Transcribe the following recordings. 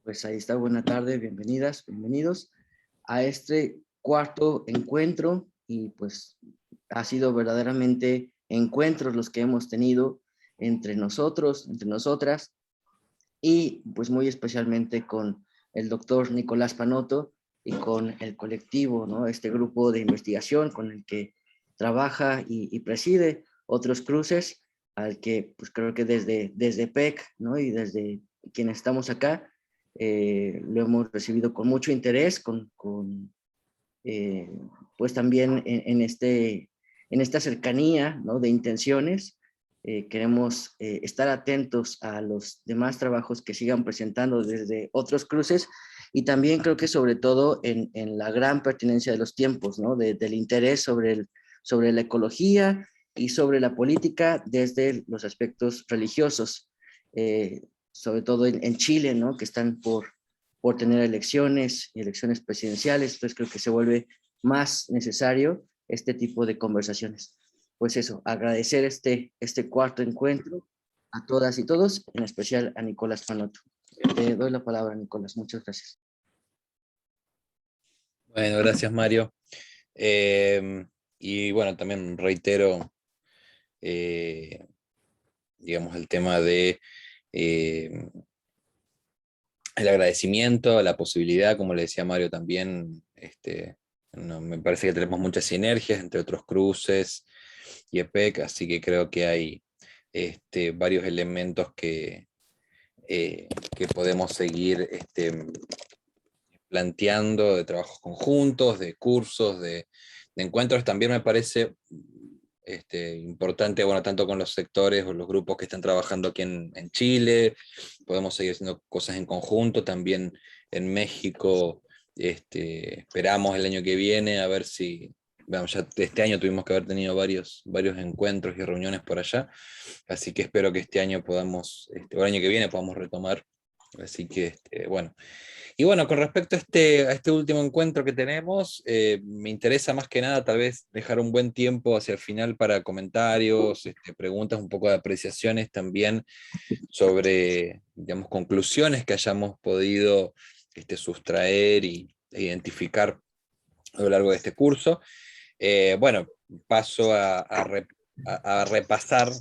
Pues ahí está, buena tarde, bienvenidas, bienvenidos a este cuarto encuentro y pues ha sido verdaderamente encuentros los que hemos tenido entre nosotros, entre nosotras y pues muy especialmente con el doctor Nicolás Panoto y con el colectivo, ¿no? Este grupo de investigación con el que trabaja y preside otros cruces, al que pues creo que desde PEC, ¿no? Y desde quienes estamos acá, lo hemos recibido con mucho interés, eh, pues también en esta cercanía, ¿no? De intenciones. Queremos estar atentos a los demás trabajos que sigan presentando desde otros cruces y también creo que sobre todo en la gran pertinencia de los tiempos, ¿no? Del interés sobre la ecología y sobre la política desde los aspectos religiosos, sobre todo en Chile, ¿no? Que están por tener elecciones y elecciones presidenciales, entonces creo que se vuelve más necesario este tipo de conversaciones. Pues eso, agradecer este cuarto encuentro a todas y todos, en especial a Nicolás Panoto. Te doy la palabra, Nicolás. Muchas gracias. Bueno, gracias Mario. Y bueno, también reitero, eh, digamos, el tema de el agradecimiento, la posibilidad, como le decía Mario también, me parece que tenemos muchas sinergias entre otros cruces y EPEC, así que creo que hay varios elementos que podemos seguir planteando, de trabajos conjuntos, de cursos, de encuentros. También me parece importante, bueno, tanto con los sectores o los grupos que están trabajando aquí en Chile, podemos seguir haciendo cosas en conjunto, también en México, esperamos el año que viene a ver si, bueno, ya este año tuvimos que haber tenido varios encuentros y reuniones por allá, así que espero que este año podamos, o el año que viene podamos retomar, así que, bueno. Y bueno, con respecto a este último encuentro que tenemos, me interesa más que nada tal vez dejar un buen tiempo hacia el final para comentarios, preguntas, un poco de apreciaciones también sobre, digamos, conclusiones que hayamos podido sustraer e identificar a lo largo de este curso. Bueno, paso a repasar,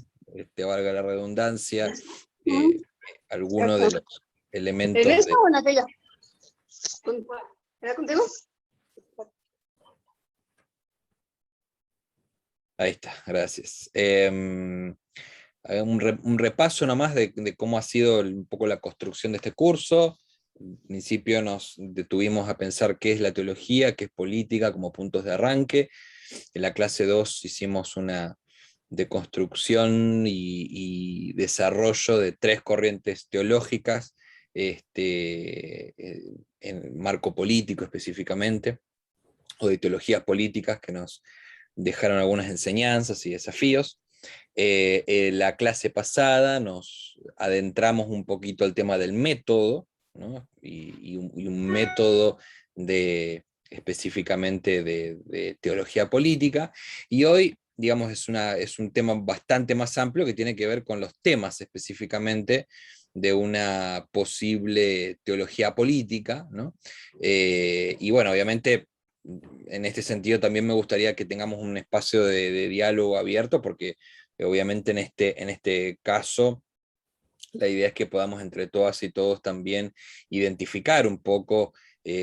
valga la redundancia, algunos de los elementos. ¿En esa o en aquella? ¿Era contigo? Ahí está, gracias. Un repaso nomás de cómo ha sido un poco la construcción de este curso. En principio nos detuvimos a pensar qué es la teología, qué es política como puntos de arranque. En la clase 2 hicimos una deconstrucción y desarrollo de 3 corrientes teológicas, en marco político específicamente, o de teologías políticas que nos dejaron algunas enseñanzas y desafíos. La clase pasada nos adentramos un poquito al tema del método, ¿no? y un método específicamente de teología política, y hoy, digamos, es un tema bastante más amplio que tiene que ver con los temas específicamente de una posible teología política, ¿no? Y bueno, obviamente en este sentido también me gustaría que tengamos un espacio de diálogo abierto, porque obviamente en este caso la idea es que podamos entre todas y todos también identificar un poco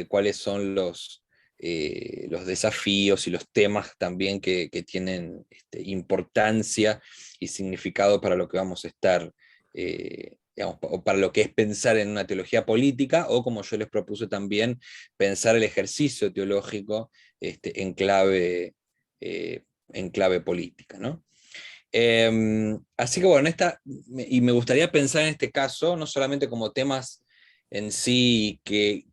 cuáles son los desafíos y los temas también que tienen importancia y significado para lo que vamos a estar, digamos, o para lo que es pensar en una teología política, o como yo les propuse también, pensar el ejercicio teológico en clave política, ¿no? Así que bueno, y me gustaría pensar en este caso, no solamente como temas en sí que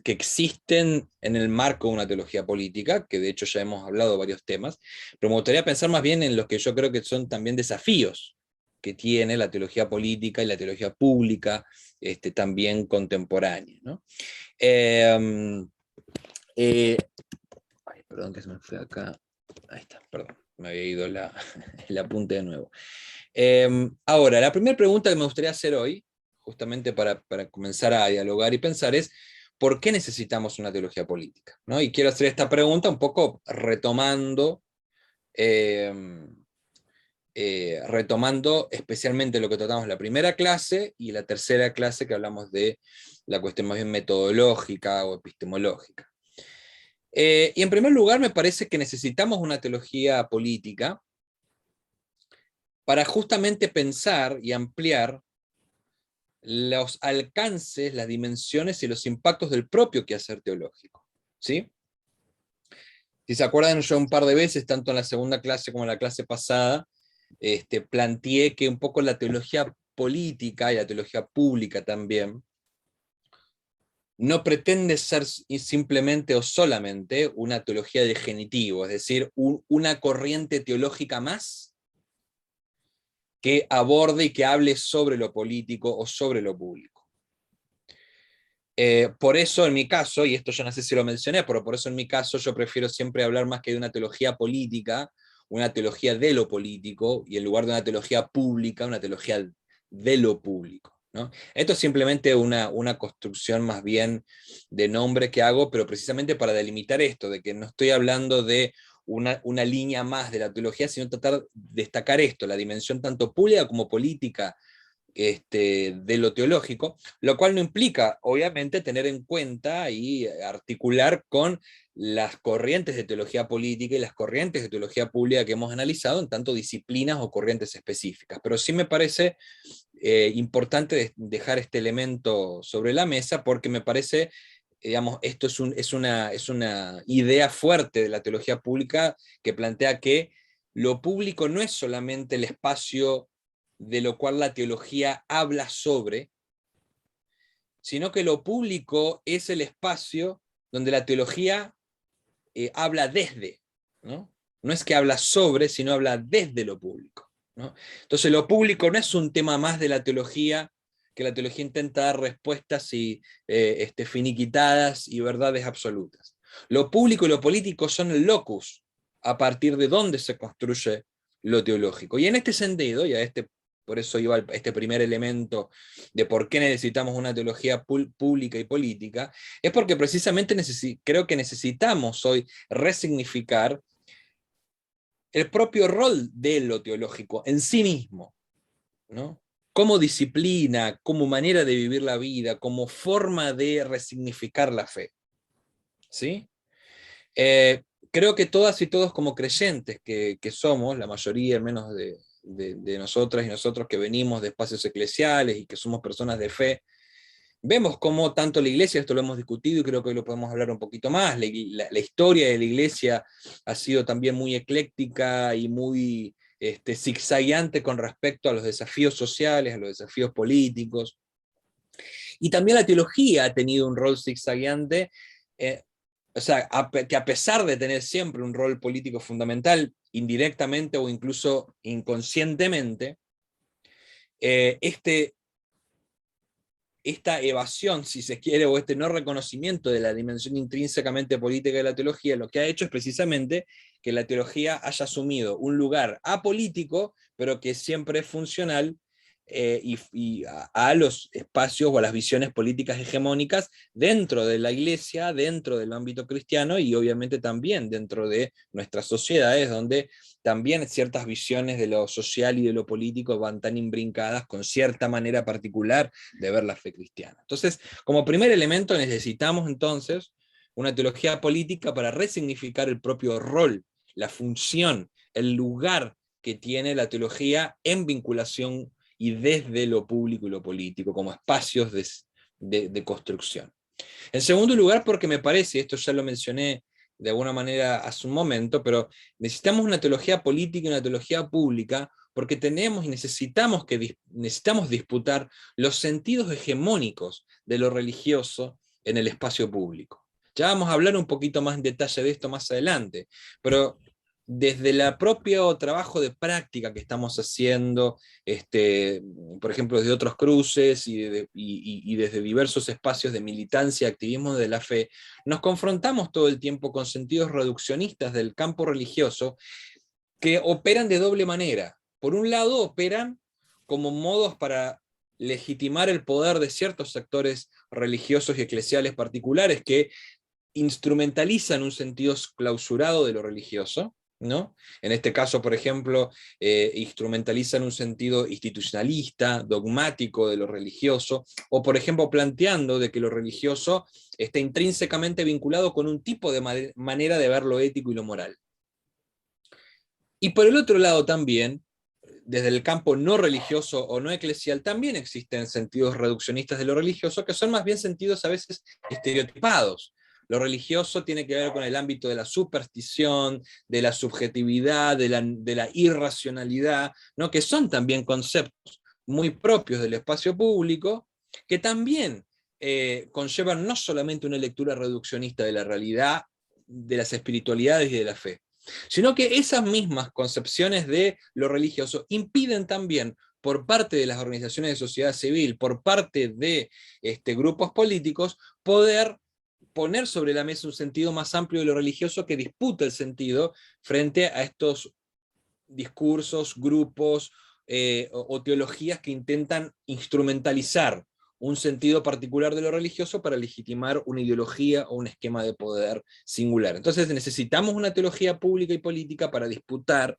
existen en el marco de una teología política, que de hecho ya hemos hablado de varios temas, pero me gustaría pensar más bien en los que yo creo que son también desafíos que tiene la teología política y la teología pública, también contemporánea, ¿no? Ay, perdón que se me fue acá. Ahí está, perdón, me había ido el apunte de nuevo. Ahora, la primera pregunta que me gustaría hacer hoy justamente para comenzar a dialogar y pensar, es ¿por qué necesitamos una teología política? ¿No? Y quiero hacer esta pregunta un poco eh, retomando especialmente lo que tratamos en la primera clase y la tercera clase, que hablamos de la cuestión más bien metodológica o epistemológica. Y en primer lugar, me parece que necesitamos una teología política para justamente pensar y ampliar los alcances, las dimensiones y los impactos del propio quehacer teológico. ¿Sí? Si se acuerdan, yo un par de veces, tanto en la segunda clase como en la clase pasada, planteé que un poco la teología política y la teología pública también no pretende ser simplemente o solamente una teología de genitivo, es decir, una corriente teológica más que aborde y que hable sobre lo político o sobre lo público. Por eso en mi caso, y esto yo no sé si lo mencioné, pero por eso en mi caso yo prefiero siempre hablar más que de una teología política, una teología de lo político, y en lugar de una teología pública, una teología de lo público, ¿no? Esto es simplemente una construcción más bien de nombre que hago, pero precisamente para delimitar esto, de que no estoy hablando de una línea más de la teología, sino tratar de destacar esto, la dimensión tanto pública como política de lo teológico, lo cual no implica, obviamente, tener en cuenta y articular con las corrientes de teología política y las corrientes de teología pública que hemos analizado en tanto disciplinas o corrientes específicas. Pero sí me parece importante dejar este elemento sobre la mesa porque me parece, digamos, esto es una idea fuerte de la teología pública que plantea que lo público no es solamente el espacio de lo cual la teología habla sobre, sino que lo público es el espacio donde la teología habla desde, ¿no? No es que habla sobre, sino habla desde lo público, ¿no? Entonces lo público no es un tema más de la teología, que la teología intenta dar respuestas finiquitadas y verdades absolutas. Lo público y lo político son el locus a partir de donde se construye lo teológico. Y en este sentido, por eso iba este primer elemento de por qué necesitamos una teología pública y política, es porque precisamente creo que necesitamos hoy resignificar el propio rol de lo teológico en sí mismo, ¿no? Como disciplina, como manera de vivir la vida, como forma de resignificar la fe. ¿Sí? Creo que todas y todos como creyentes que somos, la mayoría al menos de nosotras y nosotros que venimos de espacios eclesiales y que somos personas de fe, vemos cómo tanto la iglesia, esto lo hemos discutido y creo que hoy lo podemos hablar un poquito más, la historia de la iglesia ha sido también muy ecléctica y muy zigzagueante con respecto a los desafíos sociales, a los desafíos políticos. Y también la teología ha tenido un rol zigzagueante, o sea, que a pesar de tener siempre un rol político fundamental, indirectamente o incluso inconscientemente, eh, esta evasión, si se quiere, o este no reconocimiento de la dimensión intrínsecamente política de la teología, lo que ha hecho es precisamente que la teología haya asumido un lugar apolítico, pero que siempre es funcional a los espacios o a las visiones políticas hegemónicas dentro de la iglesia, dentro del ámbito cristiano y obviamente también dentro de nuestras sociedades, donde también ciertas visiones de lo social y de lo político van tan imbrincadas con cierta manera particular de ver la fe cristiana. Entonces, como primer elemento necesitamos entonces una teología política para resignificar el propio rol, la función, el lugar que tiene la teología en vinculación y desde lo público y lo político, como espacios de construcción. En segundo lugar, porque me parece, esto ya lo mencioné de alguna manera hace un momento, pero necesitamos una teología política y una teología pública porque tenemos y necesitamos disputar los sentidos hegemónicos de lo religioso en el espacio público. Ya vamos a hablar un poquito más en detalle de esto más adelante, pero desde el propio trabajo de práctica que estamos haciendo, por ejemplo, desde otros cruces y desde diversos espacios de militancia y activismo de la fe, nos confrontamos todo el tiempo con sentidos reduccionistas del campo religioso que operan de doble manera. Por un lado, operan como modos para legitimar el poder de ciertos sectores religiosos y eclesiales particulares que instrumentalizan un sentido clausurado de lo religioso, ¿no? En este caso, por ejemplo, instrumentalizan un sentido institucionalista, dogmático de lo religioso, o por ejemplo planteando de que lo religioso está intrínsecamente vinculado con un tipo de manera de ver lo ético y lo moral. Y por el otro lado también, desde el campo no religioso o no eclesial, también existen sentidos reduccionistas de lo religioso, que son más bien sentidos a veces estereotipados. Lo religioso tiene que ver con el ámbito de la superstición, de la subjetividad, de la irracionalidad, ¿no? Que son también conceptos muy propios del espacio público, que también conllevan no solamente una lectura reduccionista de la realidad, de las espiritualidades y de la fe, sino que esas mismas concepciones de lo religioso impiden también por parte de las organizaciones de sociedad civil, por parte de grupos políticos, poder poner sobre la mesa un sentido más amplio de lo religioso que disputa el sentido frente a estos discursos, grupos o teologías que intentan instrumentalizar un sentido particular de lo religioso para legitimar una ideología o un esquema de poder singular. Entonces necesitamos una teología pública y política para disputar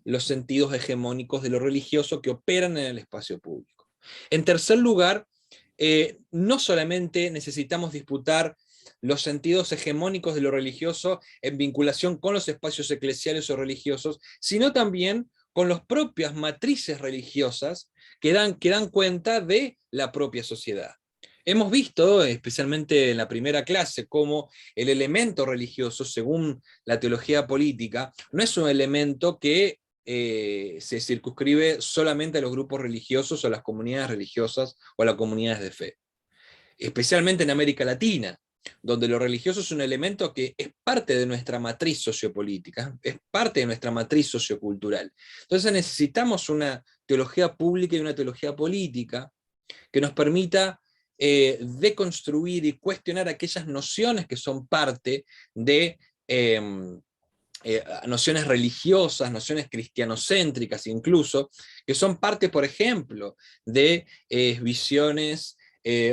los sentidos hegemónicos de lo religioso que operan en el espacio público. En tercer lugar, no solamente necesitamos disputar los sentidos hegemónicos de lo religioso en vinculación con los espacios eclesiales o religiosos, sino también con las propias matrices religiosas que dan cuenta de la propia sociedad. Hemos visto, especialmente en la primera clase, cómo el elemento religioso, según la teología política, no es un elemento que se circunscribe solamente a los grupos religiosos o a las comunidades religiosas o a las comunidades de fe. Especialmente en América Latina, donde lo religioso es un elemento que es parte de nuestra matriz sociopolítica, es parte de nuestra matriz sociocultural. Entonces necesitamos una teología pública y una teología política que nos permita deconstruir y cuestionar aquellas nociones que son parte de nociones religiosas, nociones cristianocéntricas incluso, que son parte, por ejemplo, de visiones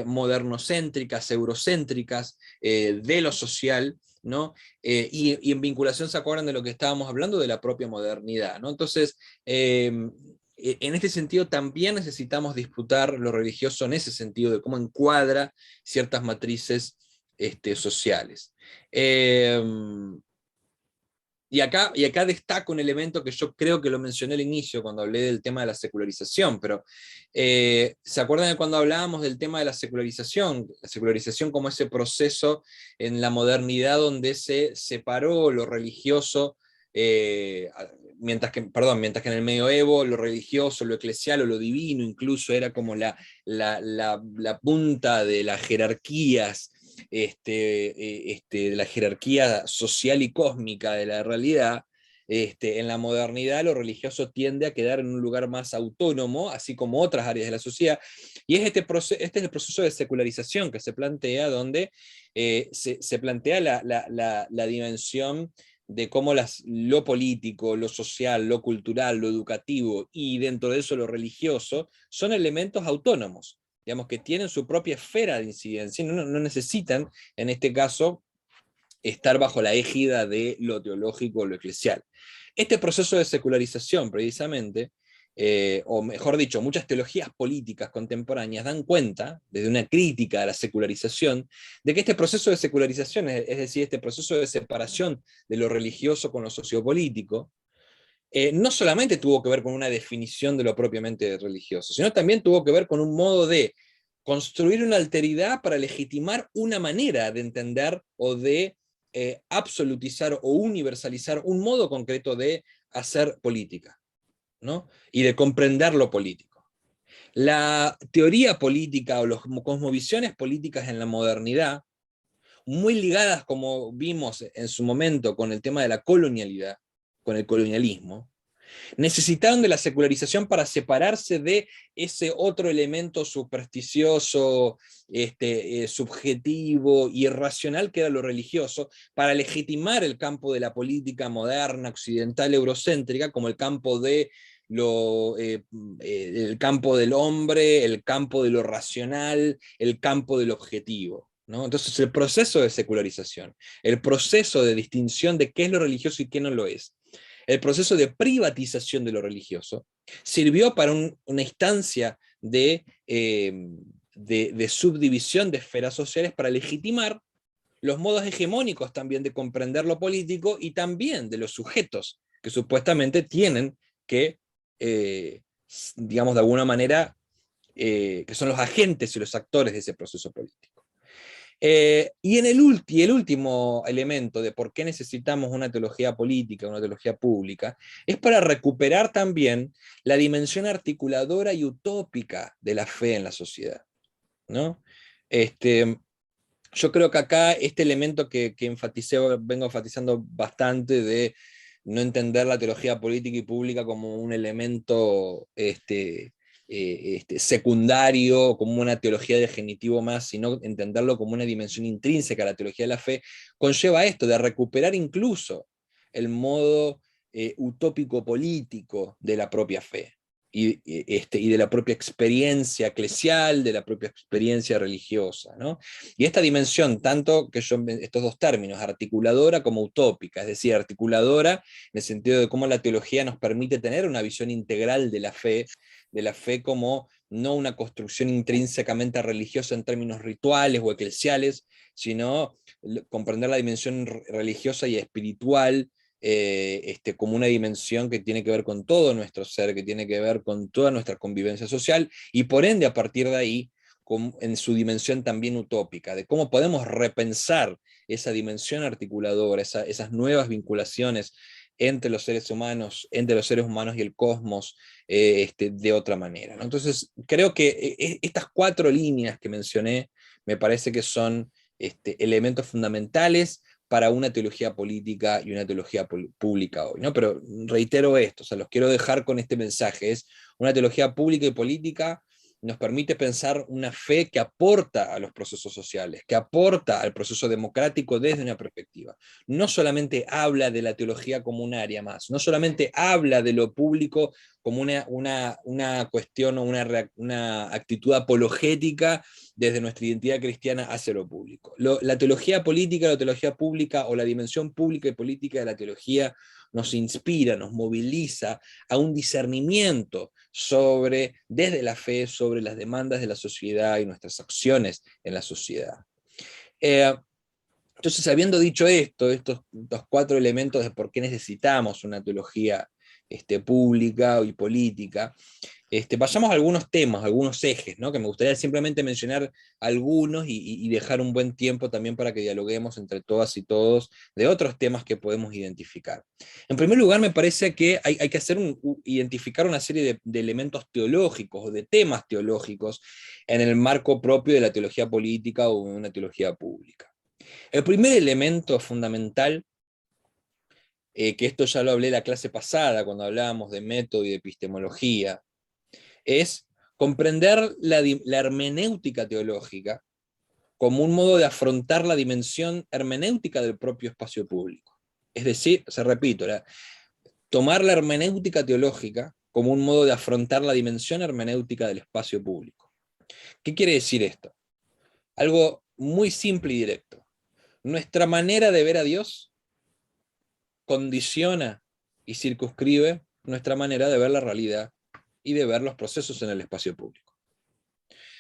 modernocéntricas, eurocéntricas, de lo social, ¿no? Y en vinculación, ¿se acuerdan de lo que estábamos hablando? De la propia modernidad, ¿no? Entonces, en este sentido también necesitamos disputar lo religioso en ese sentido, de cómo encuadra ciertas matrices sociales. Y acá destaco un elemento que yo creo que lo mencioné al inicio cuando hablé del tema de la secularización, pero ¿se acuerdan de cuando hablábamos del tema de la secularización? La secularización como ese proceso en la modernidad donde se separó lo religioso, mientras que en el medioevo lo religioso, lo eclesial o lo divino incluso era como la punta de las jerarquías, de la jerarquía social y cósmica de la realidad. En la modernidad lo religioso tiende a quedar en un lugar más autónomo, así como otras áreas de la sociedad, y este es el proceso de secularización que se plantea, donde se plantea la dimensión de cómo lo político, lo social, lo cultural, lo educativo, y dentro de eso lo religioso, son elementos autónomos, digamos, que tienen su propia esfera de incidencia, no necesitan, en este caso, estar bajo la égida de lo teológico o lo eclesial. Este proceso de secularización, precisamente, o mejor dicho, muchas teologías políticas contemporáneas dan cuenta, desde una crítica a la secularización, de que este proceso de secularización, es decir, este proceso de separación de lo religioso con lo sociopolítico, no solamente tuvo que ver con una definición de lo propiamente religioso, sino también tuvo que ver con un modo de construir una alteridad para legitimar una manera de entender o de absolutizar o universalizar un modo concreto de hacer política, ¿no? Y de comprender lo político. La teoría política o las cosmovisiones políticas en la modernidad, muy ligadas, como vimos en su momento, con el tema de la colonialidad, con el colonialismo, necesitaron de la secularización para separarse de ese otro elemento supersticioso, subjetivo, irracional que era lo religioso, para legitimar el campo de la política moderna, occidental, eurocéntrica, como el campo de el campo del hombre, el campo de lo racional, el campo del objetivo, ¿no? Entonces el proceso de secularización, el proceso de distinción de qué es lo religioso y qué no lo es, el proceso de privatización de lo religioso, sirvió para una instancia de subdivisión de esferas sociales para legitimar los modos hegemónicos también de comprender lo político y también de los sujetos que supuestamente tienen que, digamos, de alguna manera, que son los agentes y los actores de ese proceso político. Y el último elemento de por qué necesitamos una teología política, una teología pública, es para recuperar también la dimensión articuladora y utópica de la fe en la sociedad, ¿no? Yo creo que acá este elemento que vengo enfatizando bastante de no entender la teología política y pública como un elemento secundario, como una teología de genitivo más, sino entenderlo como una dimensión intrínseca a la teología de la fe, conlleva esto, de recuperar incluso el modo utópico político de la propia fe. Y de la propia experiencia eclesial, de la propia experiencia religiosa, ¿no? Y esta dimensión, tanto que estos dos términos, articuladora como utópica, es decir, articuladora en el sentido de cómo la teología nos permite tener una visión integral de la fe como no una construcción intrínsecamente religiosa en términos rituales o eclesiales, sino comprender la dimensión religiosa y espiritual como una dimensión que tiene que ver con todo nuestro ser, que tiene que ver con toda nuestra convivencia social, y por ende, a partir de ahí, en su dimensión también utópica, de cómo podemos repensar esa dimensión articuladora, esas nuevas vinculaciones entre los seres humanos y el cosmos, de otra manera, ¿no? Entonces, creo que estas 4 líneas que mencioné me parece que son elementos fundamentales para una teología política y una teología pública hoy, ¿no? Pero reitero esto, o sea, los quiero dejar con este mensaje, es una teología pública y política nos permite pensar una fe que aporta a los procesos sociales, que aporta al proceso democrático desde una perspectiva. No solamente habla de la teología como un área más, no solamente habla de lo público como una cuestión o una actitud apologética desde nuestra identidad cristiana hacia lo público. La teología política, la teología pública o la dimensión pública y política de la teología nos inspira, nos moviliza a un discernimiento desde la fe, sobre las demandas de la sociedad y nuestras acciones en la sociedad. Entonces, habiendo dicho estos 4 elementos de por qué necesitamos una teología pública y política, pasamos a algunos temas, algunos ejes, ¿no? Que me gustaría simplemente mencionar algunos y dejar un buen tiempo también para que dialoguemos entre todas y todos de otros temas que podemos identificar. En primer lugar, me parece que hay que identificar una serie de elementos teológicos o de temas teológicos en el marco propio de la teología política o de una teología pública. El primer elemento fundamental, que esto ya lo hablé la clase pasada cuando hablábamos de método y de epistemología, es comprender la hermenéutica teológica como un modo de afrontar la dimensión hermenéutica del propio espacio público. Es decir, repito, tomar la hermenéutica teológica como un modo de afrontar la dimensión hermenéutica del espacio público. ¿Qué quiere decir esto? Algo muy simple y directo. Nuestra manera de ver a Dios condiciona y circunscribe nuestra manera de ver la realidad y de ver los procesos en el espacio público.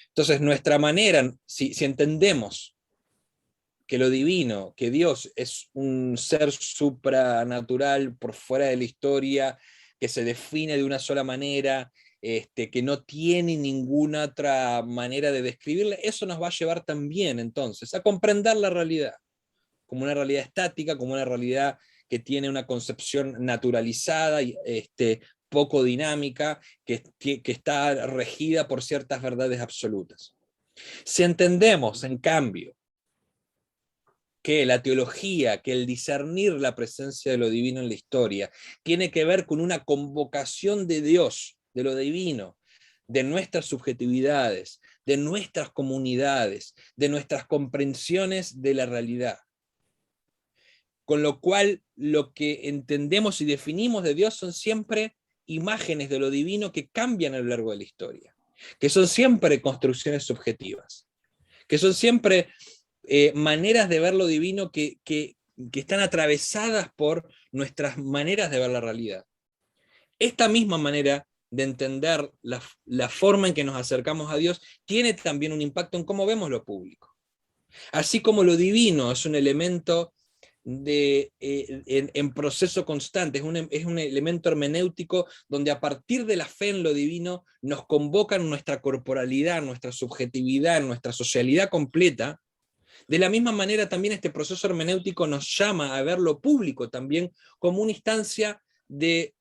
Entonces, nuestra manera, si entendemos que lo divino, que Dios es un ser supranatural por fuera de la historia, que se define de una sola manera, que no tiene ninguna otra manera de describirle, eso nos va a llevar también entonces a comprender la realidad como una realidad estática, como una realidad que tiene una concepción naturalizada y poco dinámica, que está regida por ciertas verdades absolutas. Si entendemos, en cambio, que la teología, que el discernir la presencia de lo divino en la historia, tiene que ver con una convocación de Dios, de lo divino, de nuestras subjetividades, de nuestras comunidades, de nuestras comprensiones de la realidad. Con lo cual, lo que entendemos y definimos de Dios son siempre imágenes de lo divino que cambian a lo largo de la historia, que son siempre construcciones subjetivas, que son siempre maneras de ver lo divino que están atravesadas por nuestras maneras de ver la realidad. Esta misma manera de entender la forma en que nos acercamos a Dios tiene también un impacto en cómo vemos lo público. Así como lo divino es un elemento en proceso constante, es un elemento hermenéutico donde a partir de la fe en lo divino nos convocan nuestra corporalidad, nuestra subjetividad, nuestra socialidad completa. De la misma manera también este proceso hermenéutico nos llama a ver lo público también como una instancia de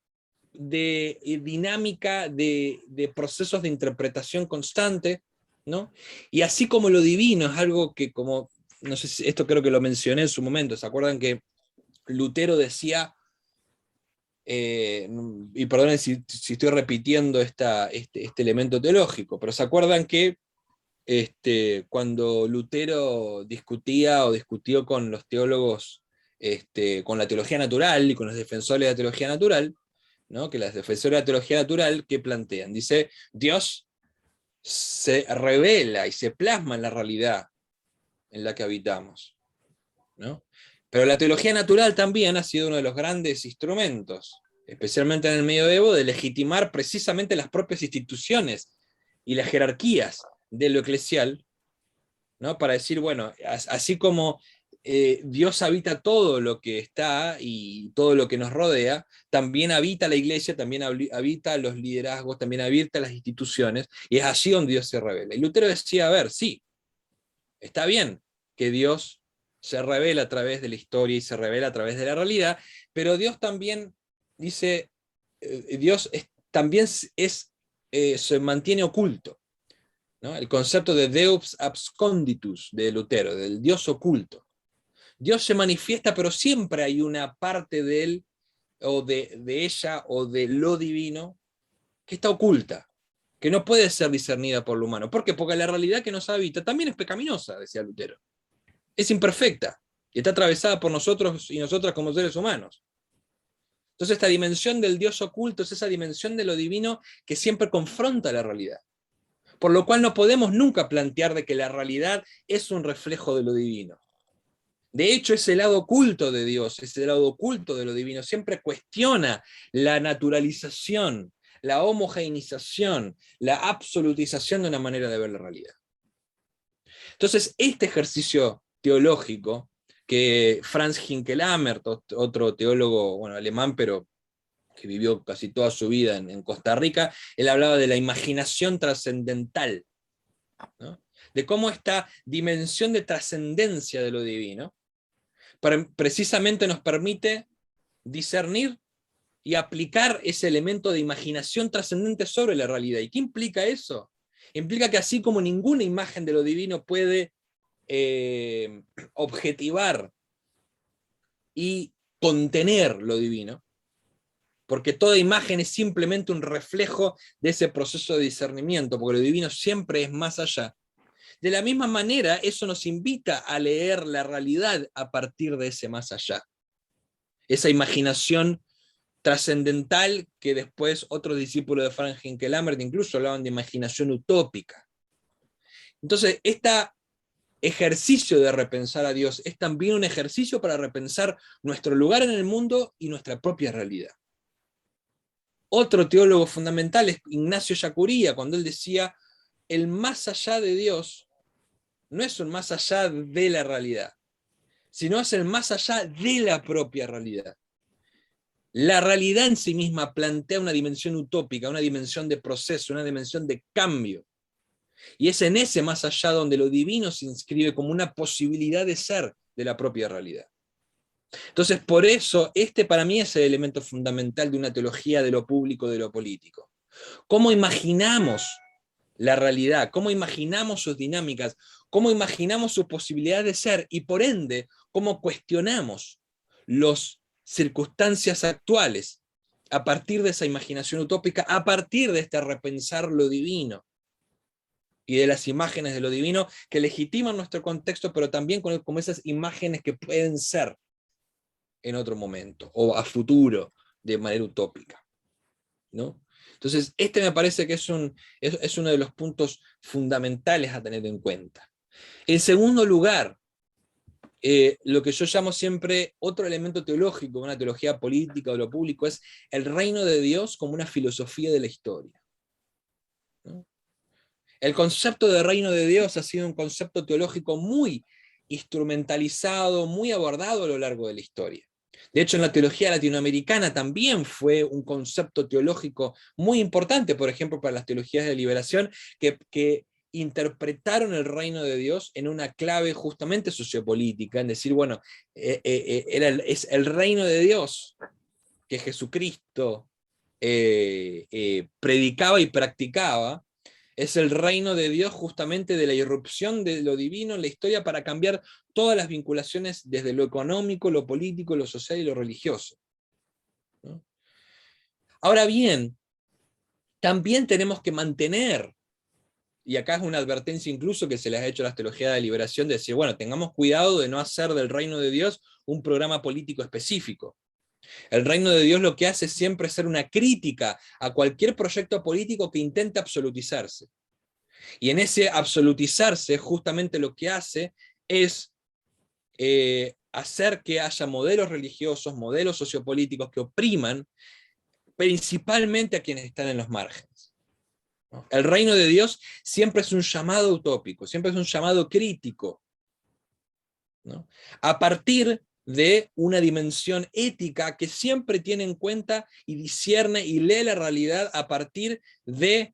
dinámica, de procesos de interpretación constante, ¿no? Y así como lo divino es algo que, como, no sé si esto creo que lo mencioné en su momento, ¿se acuerdan que Lutero decía, y perdonen si estoy repitiendo este elemento teológico, pero ¿se acuerdan que cuando Lutero discutió con los teólogos, con la teología natural y con los defensores de la teología natural, ¿no? Que las defensores de la teología natural, ¿qué plantean? Dice, Dios se revela y se plasma en la realidad en la que habitamos, ¿no? Pero la teología natural también ha sido uno de los grandes instrumentos, especialmente en el medioevo, de legitimar precisamente las propias instituciones y las jerarquías de lo eclesial, ¿no? Para decir, bueno, así como Dios habita todo lo que está y todo lo que nos rodea, también habita la iglesia, también habita los liderazgos, también habita las instituciones, y es así donde Dios se revela. Y Lutero decía, a ver, sí, está bien que Dios se revela a través de la historia y se revela a través de la realidad, pero Dios también dice, también se mantiene oculto, ¿no? El concepto de Deus absconditus de Lutero, del Dios oculto. Dios se manifiesta, pero siempre hay una parte de él, o de ella, o de lo divino, que está oculta, que no puede ser discernida por lo humano. ¿Por qué? Porque la realidad que nos habita también es pecaminosa, decía Lutero. Es imperfecta, y está atravesada por nosotros y nosotras como seres humanos. Entonces esta dimensión del Dios oculto es esa dimensión de lo divino que siempre confronta la realidad. Por lo cual no podemos nunca plantear de que la realidad es un reflejo de lo divino. De hecho, ese lado oculto de Dios, ese lado oculto de lo divino, siempre cuestiona la naturalización, la homogeneización, la absolutización de una manera de ver la realidad. Entonces, este ejercicio teológico que Franz Hinckelamert, otro teólogo, bueno, alemán, pero que vivió casi toda su vida en Costa Rica, él hablaba de la imaginación trascendental, ¿no? De cómo esta dimensión de trascendencia de lo divino precisamente nos permite discernir y aplicar ese elemento de imaginación trascendente sobre la realidad. ¿Y qué implica eso? Implica que así como ninguna imagen de lo divino puede objetivar y contener lo divino, porque toda imagen es simplemente un reflejo de ese proceso de discernimiento, porque lo divino siempre es más allá. De la misma manera, eso nos invita a leer la realidad a partir de ese más allá. Esa imaginación trascendental que después otros discípulos de Franz Hinckelamert incluso hablaban de imaginación utópica. Entonces, este ejercicio de repensar a Dios es también un ejercicio para repensar nuestro lugar en el mundo y nuestra propia realidad. Otro teólogo fundamental es Ignacio Ellacuría, cuando él decía, el más allá de Dios no es un más allá de la realidad, sino es el más allá de la propia realidad. La realidad en sí misma plantea una dimensión utópica, una dimensión de proceso, una dimensión de cambio. Y es en ese más allá donde lo divino se inscribe como una posibilidad de ser de la propia realidad. Entonces, por eso, para mí es el elemento fundamental de una teología de lo público, de lo político. ¿Cómo imaginamos la realidad? ¿Cómo imaginamos sus dinámicas? ¿Cómo imaginamos su posibilidad de ser? Y por ende, ¿cómo cuestionamos las circunstancias actuales a partir de esa imaginación utópica, a partir de este repensar lo divino y de las imágenes de lo divino que legitiman nuestro contexto, pero también como esas imágenes que pueden ser en otro momento o a futuro de manera utópica? ¿no? Entonces, este me parece que es uno de los puntos fundamentales a tener en cuenta. En segundo lugar, lo que yo llamo siempre otro elemento teológico, una teología política o lo público, es el reino de Dios como una filosofía de la historia, ¿no? El concepto de reino de Dios ha sido un concepto teológico muy instrumentalizado, muy abordado a lo largo de la historia. De hecho, en la teología latinoamericana también fue un concepto teológico muy importante, por ejemplo, para las teologías de liberación, que interpretaron el reino de Dios en una clave justamente sociopolítica, en decir, bueno, es el reino de Dios que Jesucristo predicaba y practicaba, es el reino de Dios justamente de la irrupción de lo divino en la historia para cambiar todas las vinculaciones desde lo económico, lo político, lo social y lo religioso, ¿no? Ahora bien, también tenemos que mantener, y acá es una advertencia incluso que se les ha hecho a las teologías de liberación, de decir, bueno, tengamos cuidado de no hacer del reino de Dios un programa político específico. El reino de Dios lo que hace siempre es ser una crítica a cualquier proyecto político que intente absolutizarse. Y en ese absolutizarse, justamente lo que hace es hacer que haya modelos religiosos, modelos sociopolíticos que opriman principalmente a quienes están en los márgenes, ¿no? El reino de Dios siempre es un llamado utópico, siempre es un llamado crítico, ¿no? A partir de una dimensión ética que siempre tiene en cuenta y discierne y lee la realidad a partir de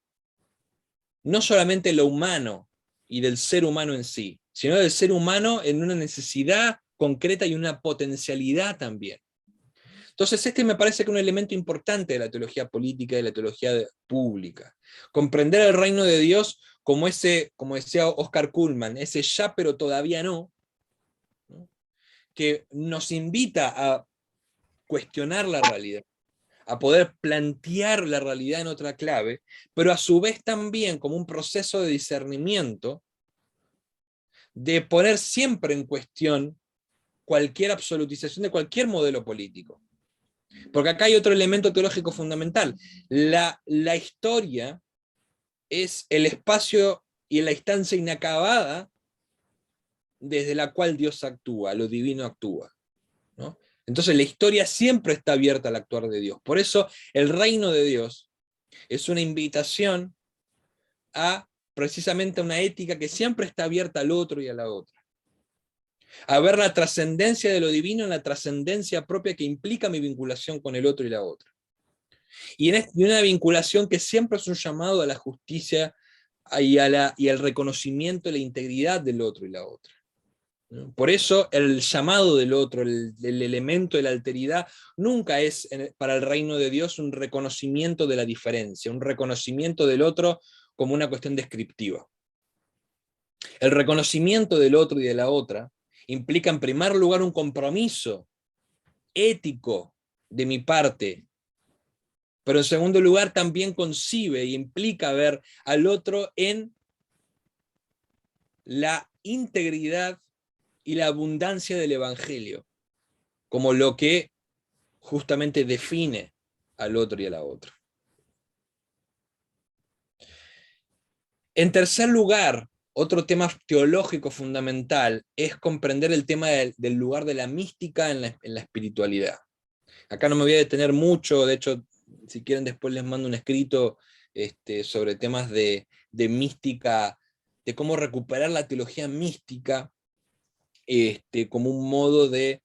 no solamente lo humano y del ser humano en sí, sino del ser humano en una necesidad concreta y una potencialidad también. Entonces, este me parece que es un elemento importante de la teología política y de la teología pública. Comprender el reino de Dios como ese, como decía Oscar Kuhlman, ese ya pero todavía no, ¿no? Que nos invita a cuestionar la realidad, a poder plantear la realidad en otra clave, pero a su vez también como un proceso de discernimiento, de poner siempre en cuestión cualquier absolutización de cualquier modelo político. Porque acá hay otro elemento teológico fundamental. La historia es el espacio y la instancia inacabada desde la cual Dios actúa, lo divino actúa, ¿no? Entonces la historia siempre está abierta al actuar de Dios. Por eso el reino de Dios es una invitación a precisamente una ética que siempre está abierta al otro y a la otra. A ver la trascendencia de lo divino en la trascendencia propia que implica mi vinculación con el otro y la otra. Y una vinculación que siempre es un llamado a la justicia y al reconocimiento de la integridad del otro y la otra, ¿no? Por eso el llamado del otro, el elemento de la alteridad, nunca es para el reino de Dios un reconocimiento de la diferencia, un reconocimiento del otro como una cuestión descriptiva. El reconocimiento del otro y de la otra implica en primer lugar un compromiso ético de mi parte, pero en segundo lugar también concibe e implica ver al otro en la integridad y la abundancia del Evangelio, como lo que justamente define al otro y a la otra. En tercer lugar, otro tema teológico fundamental es comprender el tema del lugar de la mística en la espiritualidad. Acá no me voy a detener mucho, de hecho, si quieren después les mando un escrito sobre temas de mística, de cómo recuperar la teología mística como un modo de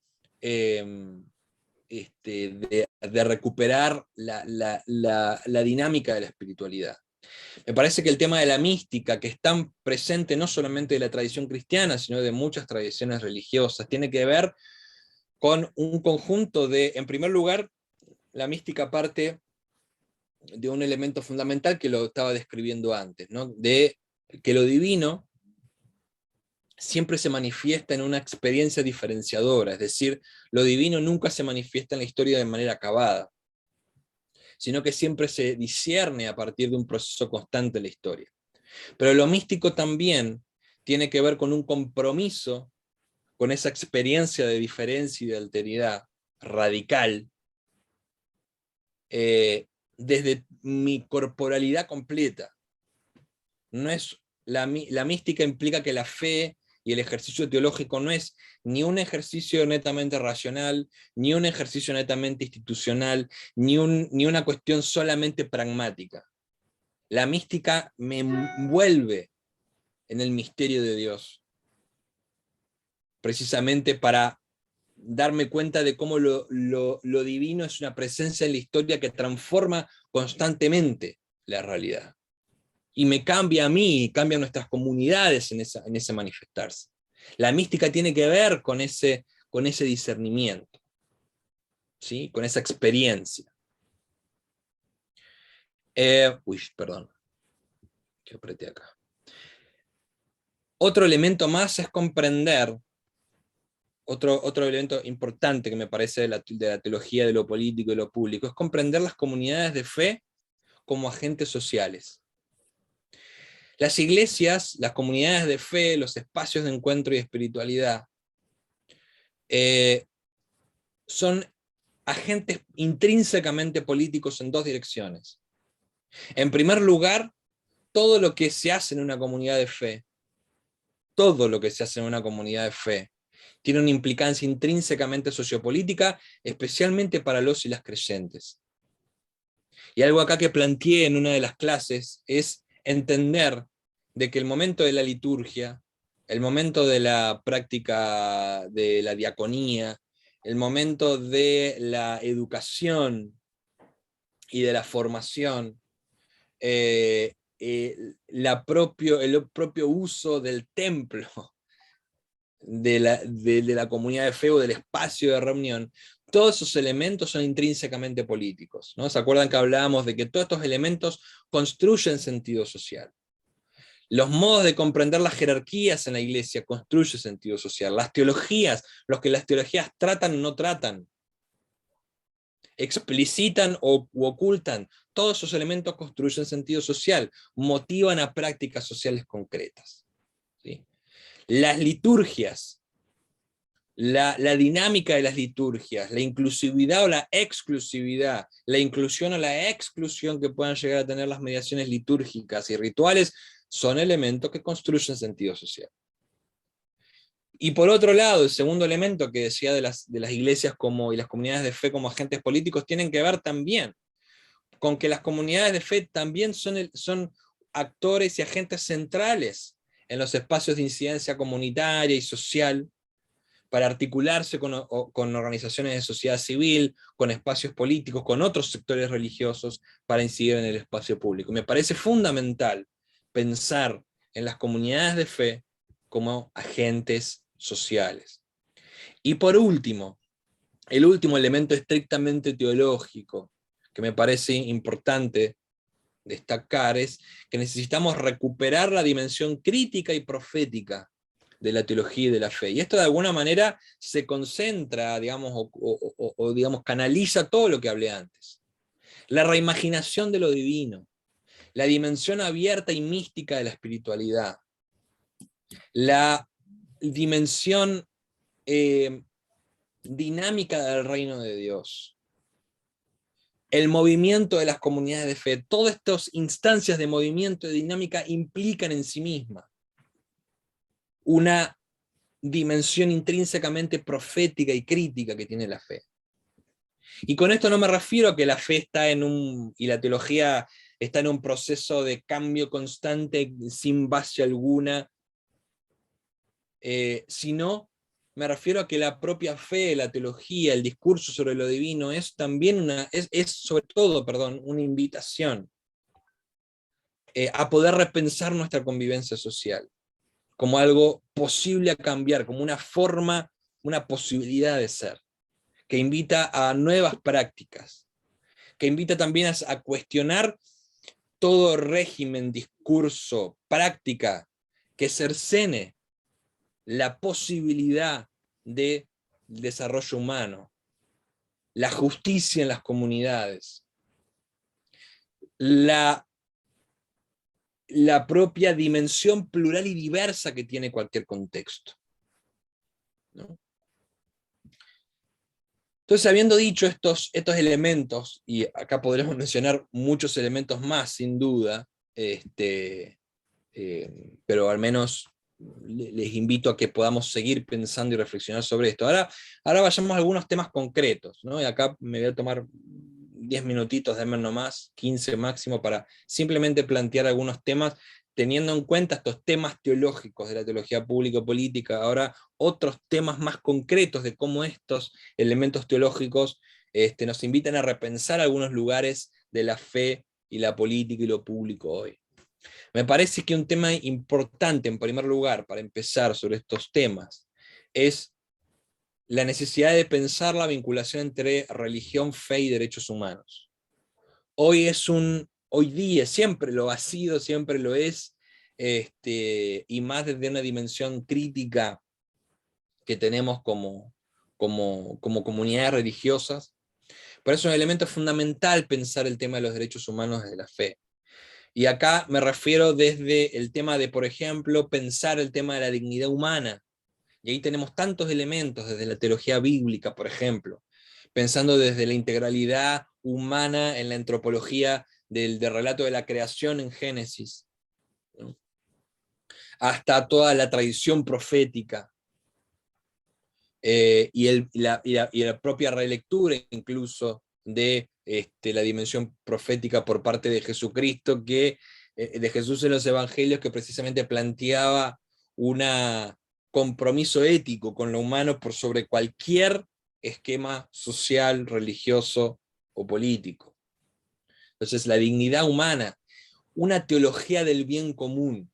recuperar la dinámica de la espiritualidad. Me parece que el tema de la mística, que es tan presente no solamente de la tradición cristiana, sino de muchas tradiciones religiosas, tiene que ver con un conjunto de, en primer lugar, la mística parte de un elemento fundamental que lo estaba describiendo antes, ¿no? De que lo divino siempre se manifiesta en una experiencia diferenciadora, es decir, lo divino nunca se manifiesta en la historia de manera acabada, sino que siempre se discierne a partir de un proceso constante en la historia. Pero lo místico también tiene que ver con un compromiso con esa experiencia de diferencia y de alteridad radical, desde mi corporalidad completa. No es, la mística implica que la fe y el ejercicio teológico no es ni un ejercicio netamente racional, ni un ejercicio netamente institucional, ni una cuestión solamente pragmática. La mística me envuelve en el misterio de Dios, precisamente para darme cuenta de cómo lo divino es una presencia en la historia que transforma constantemente la realidad. Y me cambia a mí, y cambia a nuestras comunidades en ese manifestarse. La mística tiene que ver con ese discernimiento, ¿sí? Con esa experiencia. Perdón, que apreté acá. Otro elemento más es comprender, otro elemento importante que me parece de la teología de lo político y lo público, es comprender las comunidades de fe como agentes sociales. Las iglesias, las comunidades de fe, los espacios de encuentro y espiritualidad, son agentes intrínsecamente políticos en dos direcciones. En primer lugar, todo lo que se hace en una comunidad de fe, todo lo que se hace en una comunidad de fe, tiene una implicancia intrínsecamente sociopolítica, especialmente para los y las creyentes. Y algo acá que planteé en una de las clases es entender de que el momento de la liturgia, el momento de la práctica de la diaconía, el momento de la educación y de la formación, el propio uso del templo, de la comunidad de fe o del espacio de reunión, todos esos elementos son intrínsecamente políticos, ¿no? ¿Se acuerdan que hablábamos de que todos estos elementos construyen sentido social? Los modos de comprender las jerarquías en la iglesia construyen sentido social. Las teologías, los que las teologías tratan o no tratan, explicitan u ocultan, todos esos elementos construyen sentido social, motivan a prácticas sociales concretas, ¿sí? Las liturgias, la dinámica de las liturgias, la inclusividad o la exclusividad, la inclusión o la exclusión que puedan llegar a tener las mediaciones litúrgicas y rituales, son elementos que construyen sentido social. Y por otro lado, el segundo elemento que decía de las iglesias y las comunidades de fe como agentes políticos, tienen que ver también con que las comunidades de fe también son actores y agentes centrales en los espacios de incidencia comunitaria y social, para articularse con organizaciones de sociedad civil, con espacios políticos, con otros sectores religiosos, para incidir en el espacio público. Me parece fundamental pensar en las comunidades de fe como agentes sociales. Y por último, el último elemento estrictamente teológico que me parece importante destacar es que necesitamos recuperar la dimensión crítica y profética de la teología y de la fe. Y esto de alguna manera se concentra, digamos, o digamos, canaliza todo lo que hablé antes. La reimaginación de lo divino, la dimensión abierta y mística de la espiritualidad, la dimensión dinámica del reino de Dios, el movimiento de las comunidades de fe, todas estas instancias de movimiento y dinámica implican en sí misma una dimensión intrínsecamente profética y crítica que tiene la fe. Y con esto no me refiero a que la fe está y la teología está en un proceso de cambio constante sin base alguna, sino me refiero a que la propia fe, la teología, el discurso sobre lo divino es también es sobre todo, una invitación a poder repensar nuestra convivencia social como algo posible a cambiar, como una forma, una posibilidad de ser, que invita a nuevas prácticas, que invita también a cuestionar todo régimen, discurso, práctica que cercene la posibilidad de desarrollo humano, la justicia en las comunidades, la propia dimensión plural y diversa que tiene cualquier contexto, ¿no? Entonces, habiendo dicho estos elementos, y acá podremos mencionar muchos elementos más, sin duda, pero al menos les invito a que podamos seguir pensando y reflexionar sobre esto. Ahora vayamos a algunos temas concretos, ¿no? Y acá me voy a tomar 10 minutitos, denme nomás, 15 máximo, para simplemente plantear algunos temas, teniendo en cuenta estos temas teológicos de la teología público-política, ahora otros temas más concretos de cómo estos elementos teológicos nos invitan a repensar algunos lugares de la fe y la política y lo público hoy. Me parece que un tema importante, en primer lugar, para empezar sobre estos temas, es la necesidad de pensar la vinculación entre religión, fe y derechos humanos. Hoy día, siempre lo ha sido, siempre lo es, y más desde una dimensión crítica que tenemos como comunidades religiosas. Por eso es un elemento fundamental pensar el tema de los derechos humanos desde la fe. Y acá me refiero desde el tema de, por ejemplo, pensar el tema de la dignidad humana. Y ahí tenemos tantos elementos desde la teología bíblica, por ejemplo, pensando desde la integralidad humana en la antropología del relato de la creación en Génesis, ¿no? Hasta toda la tradición profética, y la propia relectura incluso de la dimensión profética por parte de Jesucristo, de Jesús en los evangelios, que precisamente planteaba un compromiso ético con lo humano por sobre cualquier esquema social, religioso o político. Entonces, la dignidad humana, una teología del bien común,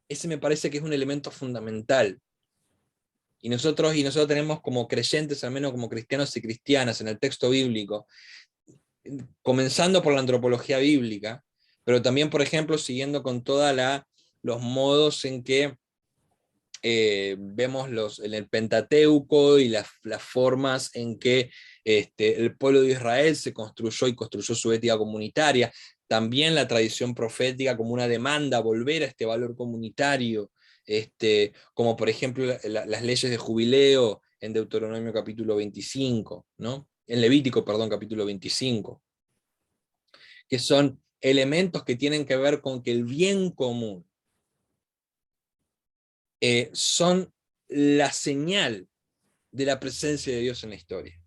ese me parece que es un elemento fundamental. Y nosotros tenemos como creyentes, al menos como cristianos y cristianas, en el texto bíblico, comenzando por la antropología bíblica, pero también, por ejemplo, siguiendo con todos los modos en que vemos en el Pentateuco y las formas en que el pueblo de Israel se construyó y construyó su ética comunitaria, también la tradición profética como una demanda a volver a este valor comunitario, como por ejemplo las leyes de jubileo en Deuteronomio capítulo 25, ¿no? En Levítico, perdón, capítulo 25, que son elementos que tienen que ver con que el bien común son la señal de la presencia de Dios en la historia,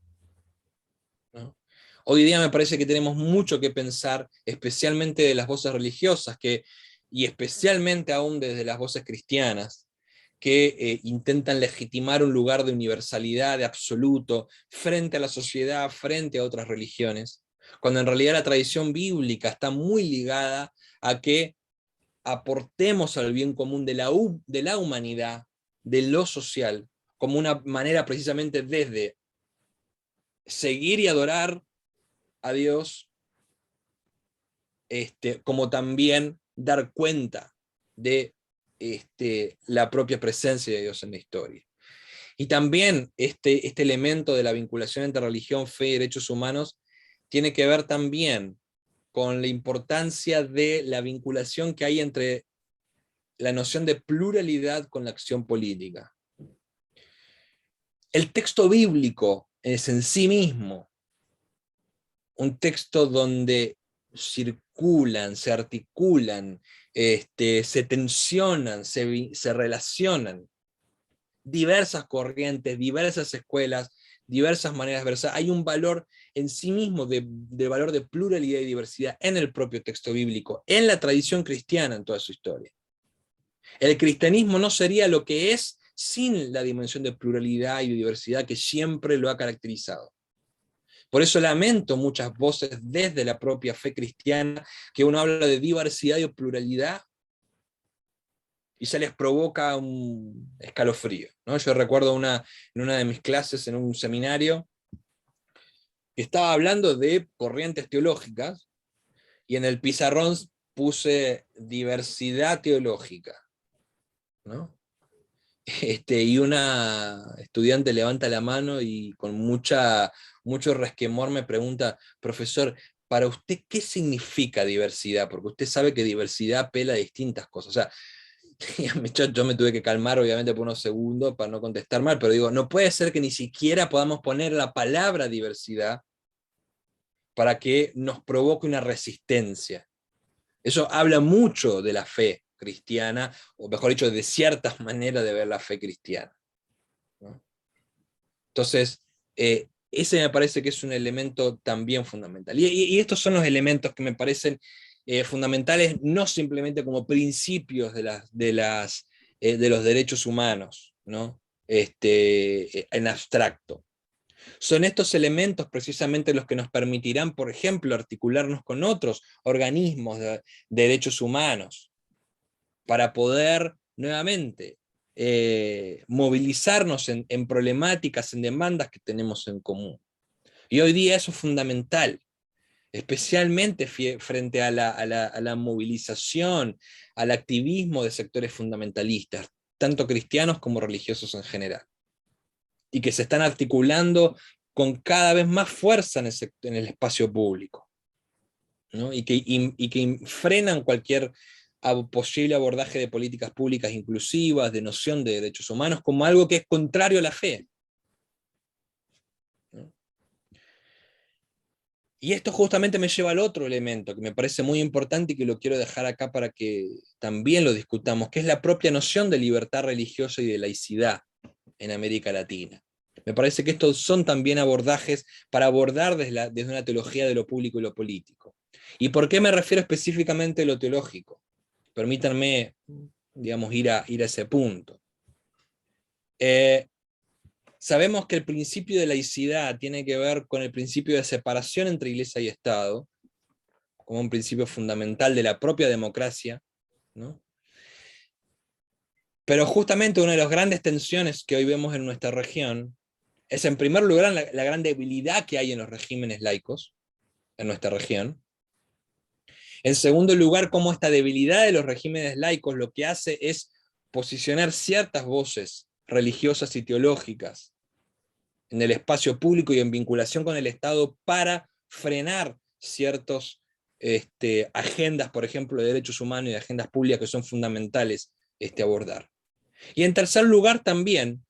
¿no? Hoy día me parece que tenemos mucho que pensar, especialmente de las voces religiosas, y especialmente aún desde las voces cristianas, que intentan legitimar un lugar de universalidad, de absoluto, frente a la sociedad, frente a otras religiones, cuando en realidad la tradición bíblica está muy ligada a que aportemos al bien común de la humanidad, de lo social, como una manera precisamente desde seguir y adorar a Dios, como también dar cuenta de la propia presencia de Dios en la historia. Y también este elemento de la vinculación entre religión, fe y derechos humanos tiene que ver también con la importancia de la vinculación que hay entre la noción de pluralidad con la acción política. El texto bíblico es en sí mismo un texto donde circulan, se articulan, se tensionan, se relacionan diversas corrientes, diversas escuelas, diversas maneras de ver. Hay un valor en sí mismo de valor de pluralidad y diversidad en el propio texto bíblico, en la tradición cristiana en toda su historia. El cristianismo no sería lo que es sin la dimensión de pluralidad y diversidad que siempre lo ha caracterizado. Por eso lamento muchas voces desde la propia fe cristiana que uno habla de diversidad y pluralidad y se les provoca un escalofrío, ¿no? Yo recuerdo en una de mis clases en un seminario que estaba hablando de corrientes teológicas y en el pizarrón puse diversidad teológica, ¿no? Y una estudiante levanta la mano y con mucho resquemor me pregunta: profesor, para usted, ¿qué significa diversidad? Porque usted sabe que diversidad apela a distintas cosas. O sea, yo me tuve que calmar obviamente por unos segundos para no contestar mal, pero digo, no puede ser que ni siquiera podamos poner la palabra diversidad para que nos provoque una resistencia. Eso habla mucho de la fe cristiana, o mejor dicho, de ciertas maneras de ver la fe cristiana, ¿no? Entonces, ese me parece que es un elemento también fundamental. Y estos son los elementos que me parecen fundamentales, no simplemente como principios de los derechos humanos, ¿no? En abstracto. Son estos elementos precisamente los que nos permitirán, por ejemplo, articularnos con otros organismos de derechos humanos para poder nuevamente movilizarnos en problemáticas, en demandas que tenemos en común. Y hoy día eso es fundamental, especialmente frente a la movilización, al activismo de sectores fundamentalistas, tanto cristianos como religiosos en general, y que se están articulando con cada vez más fuerza en el espacio público, ¿no? y que frenan cualquier posible abordaje de políticas públicas inclusivas, de noción de derechos humanos, como algo que es contrario a la fe, ¿no? Y esto justamente me lleva al otro elemento que me parece muy importante y que lo quiero dejar acá para que también lo discutamos, que es la propia noción de libertad religiosa y de laicidad en América Latina. Me parece que estos son también abordajes para abordar desde una teología de lo público y lo político. ¿Y por qué me refiero específicamente a lo teológico? Permítanme, digamos, ir a ese punto. Sabemos que el principio de laicidad tiene que ver con el principio de separación entre Iglesia y Estado, como un principio fundamental de la propia democracia, ¿no? Pero justamente una de las grandes tensiones que hoy vemos en nuestra región es, en primer lugar, la gran debilidad que hay en los regímenes laicos en nuestra región. En segundo lugar, cómo esta debilidad de los regímenes laicos lo que hace es posicionar ciertas voces religiosas y teológicas en el espacio público y en vinculación con el Estado para frenar ciertas agendas, por ejemplo, de derechos humanos y de agendas públicas que son fundamentales abordar. Y en tercer lugar también,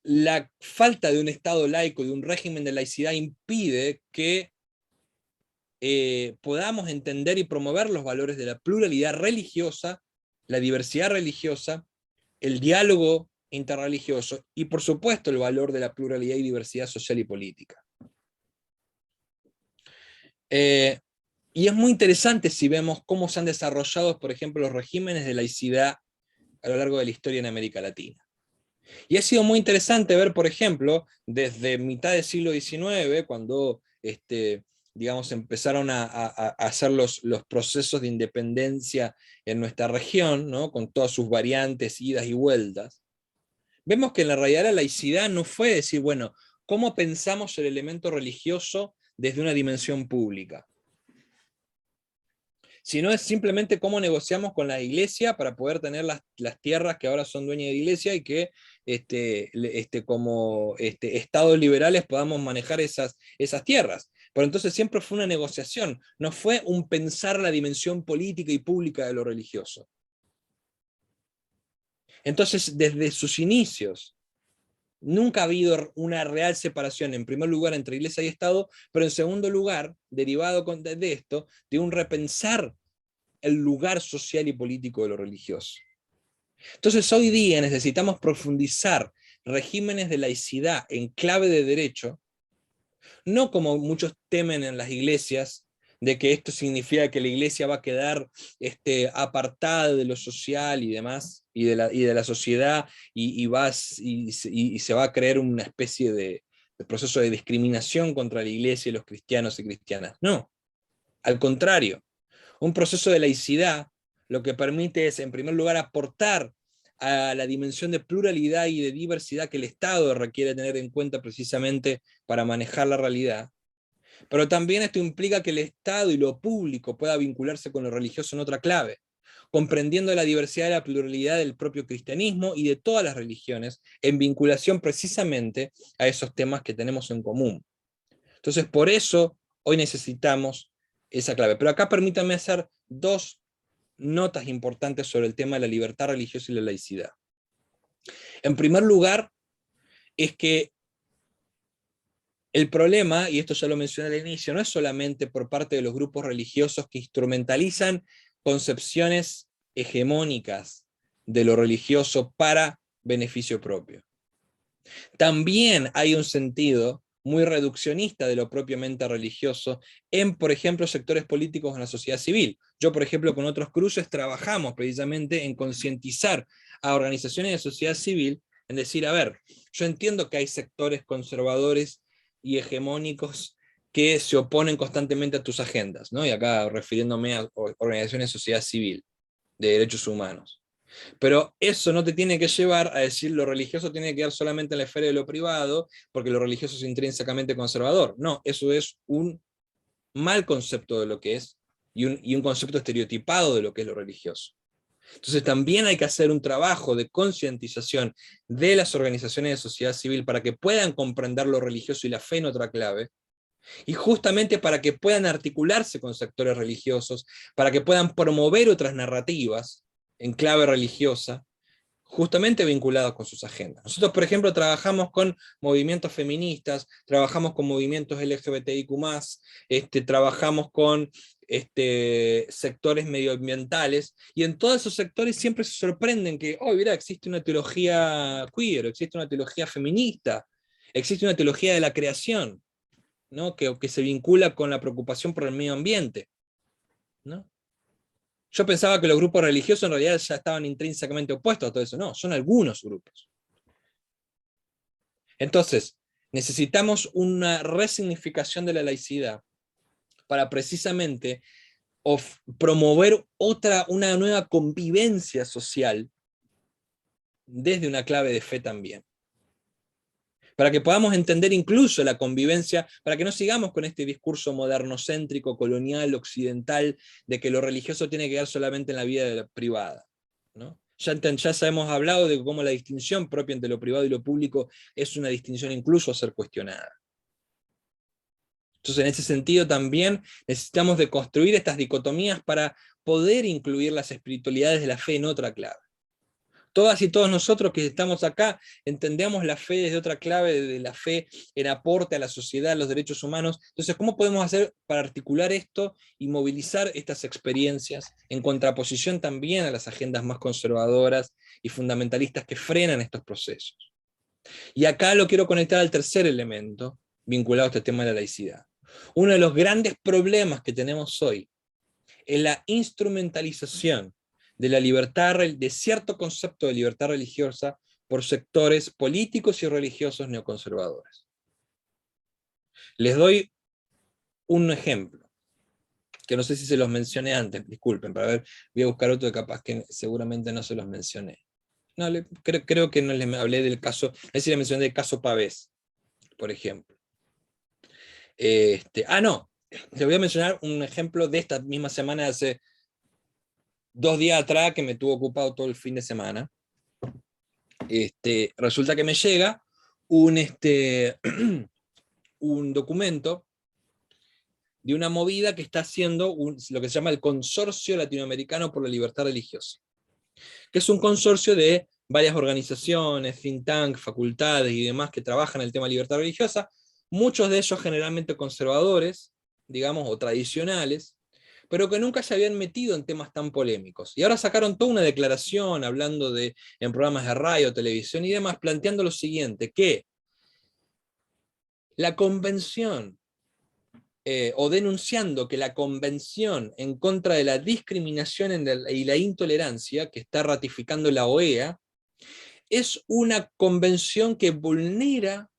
la falta de un Estado laico, de un régimen de laicidad, impide que podamos entender y promover los valores de la pluralidad religiosa, la diversidad religiosa, el diálogo interreligioso y, por supuesto, el valor de la pluralidad y diversidad social y política. Y es muy interesante si vemos cómo se han desarrollado, por ejemplo, los regímenes de laicidad a lo largo de la historia en América Latina. Y ha sido muy interesante ver, por ejemplo, desde mitad del siglo XIX, cuando digamos, empezaron a hacer los procesos de independencia en nuestra región, ¿no? Con todas sus variantes, idas y vueltas, vemos que en la realidad la laicidad no fue decir, bueno, ¿cómo pensamos el elemento religioso desde una dimensión pública? Sino es simplemente cómo negociamos con la iglesia para poder tener las tierras que ahora son dueñas de la iglesia y que como estados liberales podamos manejar esas tierras. Pero entonces siempre fue una negociación, no fue un pensar la dimensión política y pública de lo religioso. Entonces, desde sus inicios, nunca ha habido una real separación, en primer lugar, entre iglesia y Estado, pero en segundo lugar, derivado de esto, de un repensar el lugar social y político de lo religioso. Entonces, hoy día necesitamos profundizar regímenes de laicidad en clave de derecho, no como muchos temen en las iglesias, de que esto significa que la iglesia va a quedar apartada de lo social y demás, y de la sociedad, y se va a crear una especie de proceso de discriminación contra la iglesia y los cristianos y cristianas. No, al contrario, un proceso de laicidad lo que permite es, en primer lugar, aportar a la dimensión de pluralidad y de diversidad que el Estado requiere tener en cuenta precisamente para manejar la realidad. Pero también esto implica que el Estado y lo público pueda vincularse con lo religioso en otra clave, comprendiendo la diversidad y la pluralidad del propio cristianismo y de todas las religiones, en vinculación precisamente a esos temas que tenemos en común. Entonces, por eso hoy necesitamos esa clave. Pero acá permítanme hacer dos notas importantes sobre el tema de la libertad religiosa y la laicidad. En primer lugar, es que el problema, y esto ya lo mencioné al inicio, no es solamente por parte de los grupos religiosos que instrumentalizan concepciones hegemónicas de lo religioso para beneficio propio. También hay un sentido muy reduccionista de lo propiamente religioso en, por ejemplo, sectores políticos en la sociedad civil. Yo, por ejemplo, con otros cruces trabajamos precisamente en concientizar a organizaciones de sociedad civil, en decir, a ver, yo entiendo que hay sectores conservadores y hegemónicos que se oponen constantemente a tus agendas, ¿no? Y acá refiriéndome a organizaciones de sociedad civil, de derechos humanos. Pero eso no te tiene que llevar a decir lo religioso tiene que quedar solamente en la esfera de lo privado, porque lo religioso es intrínsecamente conservador. No, eso es un mal concepto de lo que es, y un concepto estereotipado de lo que es lo religioso. Entonces también hay que hacer un trabajo de concientización de las organizaciones de sociedad civil para que puedan comprender lo religioso y la fe en otra clave, y justamente para que puedan articularse con sectores religiosos, para que puedan promover otras narrativas en clave religiosa, justamente vinculados con sus agendas. Nosotros, por ejemplo, trabajamos con movimientos feministas, trabajamos con movimientos LGBTIQ+, trabajamos con sectores medioambientales, y en todos esos sectores siempre se sorprenden que, oh, mira, existe una teología queer, existe una teología feminista, existe una teología de la creación, ¿no? que se vincula con la preocupación por el medio ambiente, ¿no? Yo pensaba que los grupos religiosos en realidad ya estaban intrínsecamente opuestos a todo eso. No, son algunos grupos. Entonces, necesitamos una resignificación de la laicidad para precisamente promover una nueva convivencia social desde una clave de fe también. Para que podamos entender incluso la convivencia, para que no sigamos con este discurso modernocéntrico, colonial, occidental, de que lo religioso tiene que quedar solamente en la vida privada, ¿no? Ya hemos hablado de cómo la distinción propia entre lo privado y lo público es una distinción incluso a ser cuestionada. Entonces, en ese sentido también necesitamos de construir estas dicotomías para poder incluir las espiritualidades de la fe en otra clave. Todas y todos nosotros que estamos acá entendemos la fe desde otra clave, de la fe en aporte a la sociedad, a los derechos humanos. Entonces, ¿cómo podemos hacer para articular esto y movilizar estas experiencias en contraposición también a las agendas más conservadoras y fundamentalistas que frenan estos procesos? Y acá lo quiero conectar al tercer elemento vinculado a este tema de la laicidad. Uno de los grandes problemas que tenemos hoy es la instrumentalización de la libertad, de cierto concepto de libertad religiosa por sectores políticos y religiosos neoconservadores. Les doy un ejemplo, que no sé si se los mencioné antes, disculpen, para ver, voy a buscar otro que capaz que seguramente no se los mencioné. No, creo que no les hablé del caso, no sé si les mencioné del caso Pavés, por ejemplo. No, les voy a mencionar un ejemplo de esta misma semana, de hace 2 días atrás, que me tuvo ocupado todo el fin de semana. Resulta que me llega un documento de una movida que está haciendo lo que se llama el Consorcio Latinoamericano por la Libertad Religiosa, que es un consorcio de varias organizaciones, think tank, facultades y demás que trabajan en el tema de libertad religiosa, muchos de ellos generalmente conservadores, digamos, o tradicionales, pero que nunca se habían metido en temas tan polémicos. Y ahora sacaron toda una declaración hablando en programas de radio, televisión y demás, planteando lo siguiente, que la convención, o denunciando que la convención en contra de la discriminación y la intolerancia, que está ratificando la OEA, es una convención que vulnera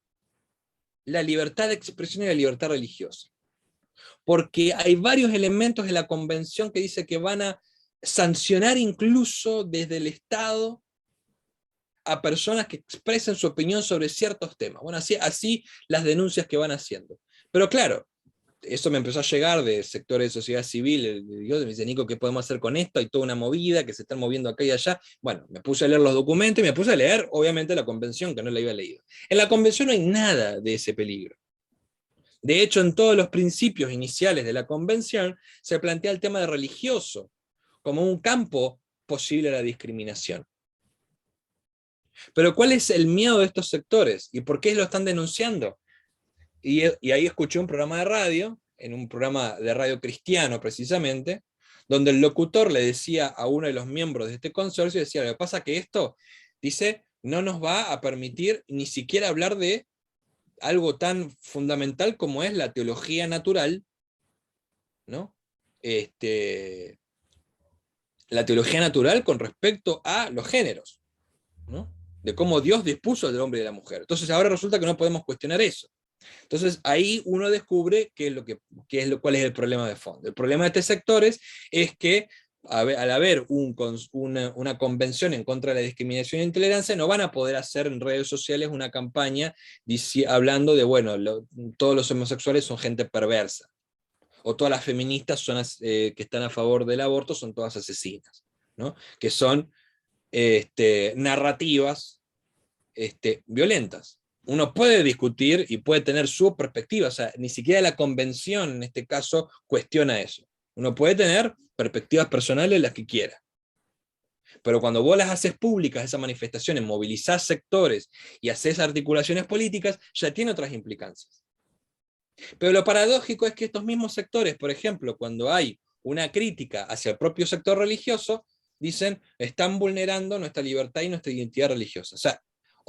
la libertad de expresión y la libertad religiosa. Porque hay varios elementos de la convención que dice que van a sancionar incluso desde el Estado a personas que expresen su opinión sobre ciertos temas. Bueno, así las denuncias que van haciendo. Pero claro, eso me empezó a llegar de sectores de sociedad civil. Yo me dice, Nico, ¿qué podemos hacer con esto? Hay toda una movida que se están moviendo acá y allá. Bueno, me puse a leer los documentos y me puse a leer, obviamente, la convención, que no la había leído. En la convención no hay nada de ese peligro. De hecho, en todos los principios iniciales de la convención se plantea el tema de religioso como un campo posible a la discriminación. Pero ¿cuál es el miedo de estos sectores? ¿Y por qué lo están denunciando? Y ahí escuché un programa de radio, en un programa de radio cristiano precisamente, donde el locutor le decía a uno de los miembros de este consorcio, decía, lo que pasa es que esto, dice, no nos va a permitir ni siquiera hablar de algo tan fundamental como es la teología natural, ¿no? La teología natural con respecto a los géneros, ¿no? De cómo Dios dispuso al hombre y a la mujer. Entonces ahora resulta que no podemos cuestionar eso. Entonces ahí uno descubre cuál es el problema de fondo. El problema de estos sectores es que al haber una convención en contra de la discriminación e intolerancia, no van a poder hacer en redes sociales una campaña hablando de, bueno, todos los homosexuales son gente perversa, o todas las feministas que están a favor del aborto son todas asesinas, ¿no? Que son narrativas violentas. Uno puede discutir y puede tener su perspectiva, o sea, ni siquiera la convención en este caso cuestiona eso. Uno puede tener perspectivas personales las que quiera. Pero cuando vos las haces públicas, esas manifestaciones, movilizás sectores y haces articulaciones políticas, ya tiene otras implicancias. Pero lo paradójico es que estos mismos sectores, por ejemplo, cuando hay una crítica hacia el propio sector religioso, dicen, están vulnerando nuestra libertad y nuestra identidad religiosa. O sea,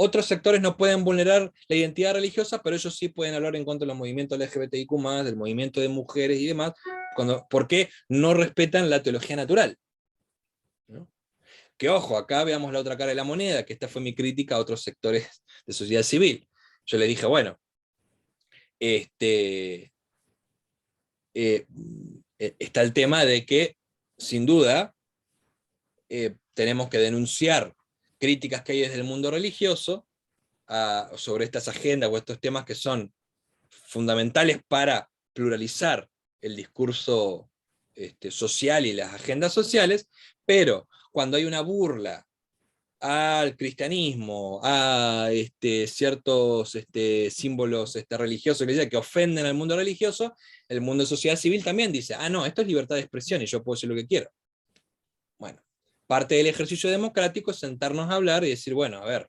otros sectores no pueden vulnerar la identidad religiosa, pero ellos sí pueden hablar en contra de los movimientos LGBTIQ+, del movimiento de mujeres y demás, porque no respetan la teología natural, ¿no? Que ojo, acá veamos la otra cara de la moneda, que esta fue mi crítica a otros sectores de sociedad civil. Yo le dije, bueno, está el tema de que, sin duda, tenemos que denunciar críticas que hay desde el mundo religioso sobre estas agendas o estos temas que son fundamentales para pluralizar el discurso social y las agendas sociales, pero cuando hay una burla al cristianismo, a ciertos símbolos religiosos que ofenden al mundo religioso, el mundo de sociedad civil también dice, no, esto es libertad de expresión y yo puedo decir lo que quiero. Bueno, parte del ejercicio democrático es sentarnos a hablar y decir, bueno, a ver,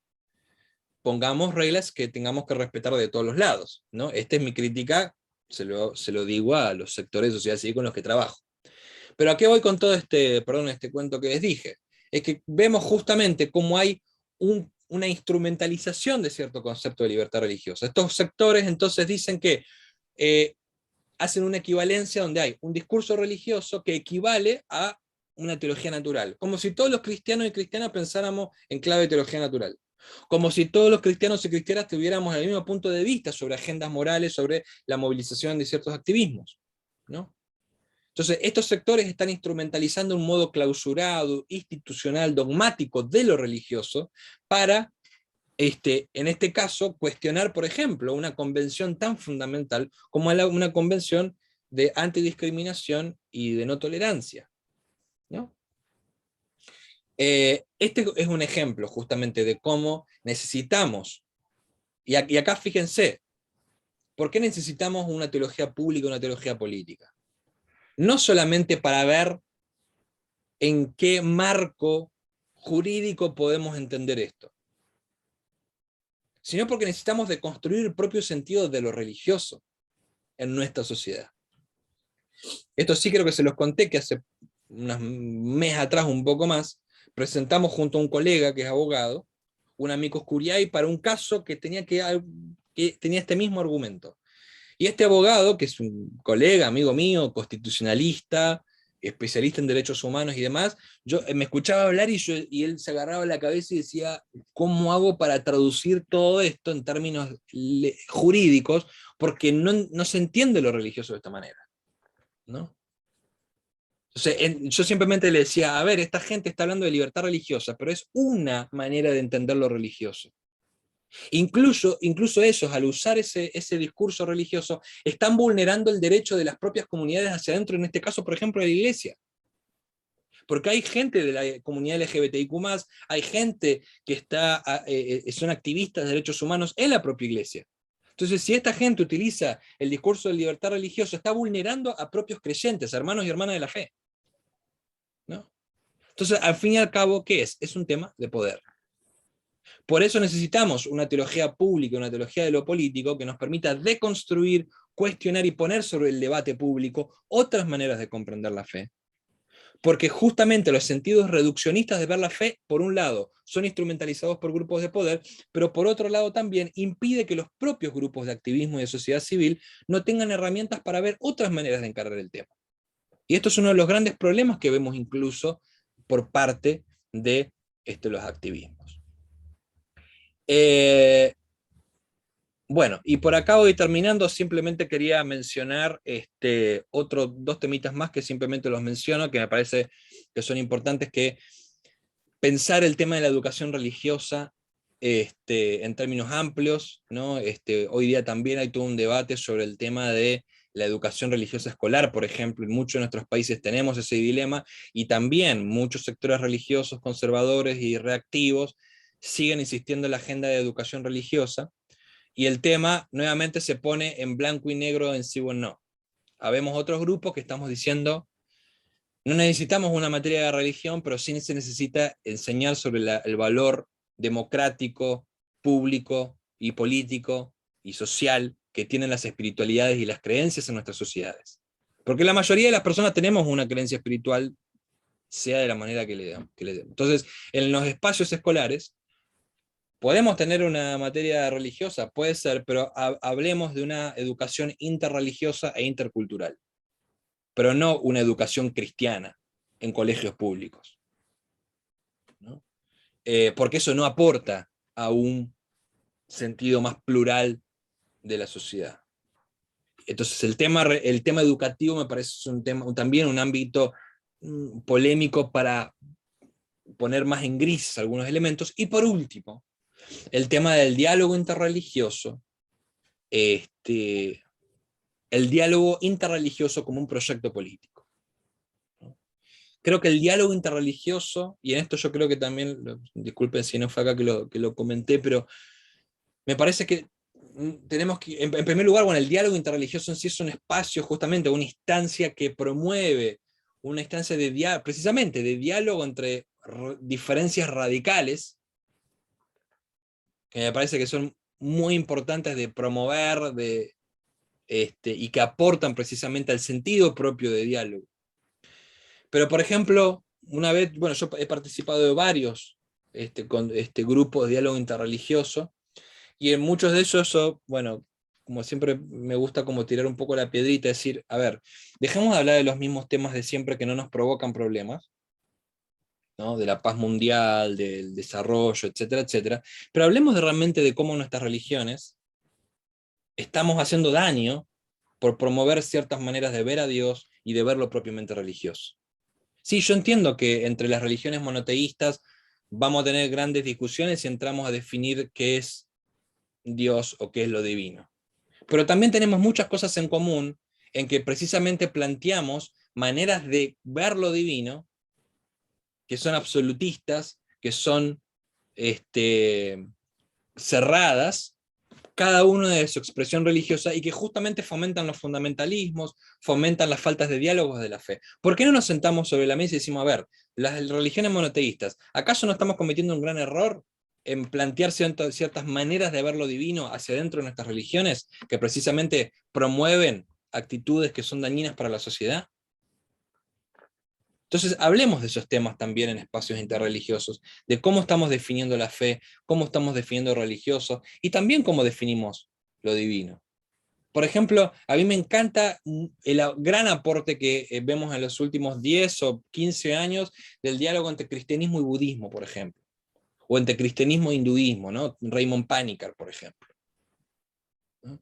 pongamos reglas que tengamos que respetar de todos los lados, ¿no? Esta es mi crítica, se lo digo a los sectores de sociedad civil con los que trabajo. Pero ¿a qué voy con todo este cuento que les dije? Es que vemos justamente cómo hay una instrumentalización de cierto concepto de libertad religiosa. Estos sectores entonces dicen que hacen una equivalencia donde hay un discurso religioso que equivale a una teología natural, como si todos los cristianos y cristianas pensáramos en clave de teología natural, como si todos los cristianos y cristianas tuviéramos el mismo punto de vista sobre agendas morales, sobre la movilización de ciertos activismos, ¿no? Entonces, estos sectores están instrumentalizando un modo clausurado, institucional, dogmático de lo religioso para, en este caso, cuestionar, por ejemplo, una convención tan fundamental como una convención de antidiscriminación y de no tolerancia, ¿no? Este es un ejemplo justamente de cómo necesitamos, y acá fíjense, ¿por qué necesitamos una teología pública y una teología política? No solamente para ver en qué marco jurídico podemos entender esto, sino porque necesitamos de construir el propio sentido de lo religioso en nuestra sociedad. Esto sí creo que se los conté, que hace unos meses atrás, un poco más, presentamos junto a un colega que es abogado, un amicus curiae para un caso que tenía este mismo argumento. Y este abogado, que es un colega, amigo mío, constitucionalista, especialista en derechos humanos y demás, yo me escuchaba hablar y él se agarraba la cabeza y decía, ¿cómo hago para traducir todo esto en términos jurídicos? Porque no se entiende lo religioso de esta manera, ¿no? Entonces, yo simplemente le decía, a ver, esta gente está hablando de libertad religiosa, pero es una manera de entender lo religioso. Incluso ellos, al usar ese discurso religioso, están vulnerando el derecho de las propias comunidades hacia adentro, en este caso, por ejemplo, de la iglesia. Porque hay gente de la comunidad LGBTIQ+, hay gente que son activistas de derechos humanos en la propia iglesia. Entonces, si esta gente utiliza el discurso de libertad religiosa, está vulnerando a propios creyentes, hermanos y hermanas de la fe, ¿no? Entonces, al fin y al cabo, ¿qué es? Es un tema de poder. Por eso necesitamos una teología pública, una teología de lo político que nos permita deconstruir, cuestionar y poner sobre el debate público otras maneras de comprender la fe. Porque justamente los sentidos reduccionistas de ver la fe, por un lado, son instrumentalizados por grupos de poder, pero por otro lado también impide que los propios grupos de activismo y de sociedad civil no tengan herramientas para ver otras maneras de encarar el tema. Y esto es uno de los grandes problemas que vemos incluso por parte de los activismos. Bueno, y por acá voy terminando, simplemente quería mencionar otros dos temitas más que simplemente los menciono, que me parece que son importantes, que pensar el tema de la educación religiosa en términos amplios, ¿no? Hoy día también hay todo un debate sobre el tema de la educación religiosa escolar, por ejemplo, en muchos de nuestros países tenemos ese dilema, y también muchos sectores religiosos, conservadores y reactivos siguen insistiendo en la agenda de educación religiosa, y el tema nuevamente se pone en blanco y negro en sí o en no. Habemos otros grupos que estamos diciendo, no necesitamos una materia de religión, pero sí se necesita enseñar sobre el valor democrático, público y político y social que tienen las espiritualidades y las creencias en nuestras sociedades. Porque la mayoría de las personas tenemos una creencia espiritual, sea de la manera que le demos. Entonces, en los espacios escolares, podemos tener una materia religiosa, puede ser, pero hablemos de una educación interreligiosa e intercultural, pero no una educación cristiana en colegios públicos, ¿no? Porque eso no aporta a un sentido más plural de la sociedad. Entonces el tema educativo me parece un tema, también un ámbito polémico para poner más en gris algunos elementos. Y por último, el tema del diálogo interreligioso, el diálogo interreligioso como un proyecto político. Creo que el diálogo interreligioso, y en esto yo creo que también, disculpen si no fue acá que lo comenté, pero me parece que tenemos que, en primer lugar, bueno, el diálogo interreligioso en sí es un espacio, justamente, una instancia que promueve una instancia de precisamente de diálogo entre diferencias radicales, que me parece que son muy importantes de promover y que aportan precisamente al sentido propio de diálogo. Pero, por ejemplo, una vez, bueno, yo he participado de varios grupos de diálogo interreligioso, y en muchos de ellos, bueno, como siempre me gusta como tirar un poco la piedrita, decir, a ver, dejemos de hablar de los mismos temas de siempre que no nos provocan problemas, ¿no? De la paz mundial, del desarrollo, etcétera, etcétera, pero hablemos realmente de cómo nuestras religiones estamos haciendo daño por promover ciertas maneras de ver a Dios y de ver lo propiamente religioso. Sí, yo entiendo que entre las religiones monoteístas vamos a tener grandes discusiones si entramos a definir qué es Dios o qué es lo divino. Pero también tenemos muchas cosas en común en que precisamente planteamos maneras de ver lo divino que son absolutistas, que son cerradas, cada uno de su expresión religiosa, y que justamente fomentan los fundamentalismos, fomentan las faltas de diálogos de la fe. ¿Por qué no nos sentamos sobre la mesa y decimos, a ver, las religiones monoteístas, ¿acaso no estamos cometiendo un gran error en plantear ciertas maneras de ver lo divino hacia adentro de nuestras religiones que precisamente promueven actitudes que son dañinas para la sociedad? Entonces, hablemos de esos temas también en espacios interreligiosos, de cómo estamos definiendo la fe, cómo estamos definiendo lo religioso, y también cómo definimos lo divino. Por ejemplo, a mí me encanta el gran aporte que vemos en los últimos 10 o 15 años del diálogo entre cristianismo y budismo, por ejemplo, o entre cristianismo e hinduismo, ¿no? Raymond Panikkar, por ejemplo, ¿no?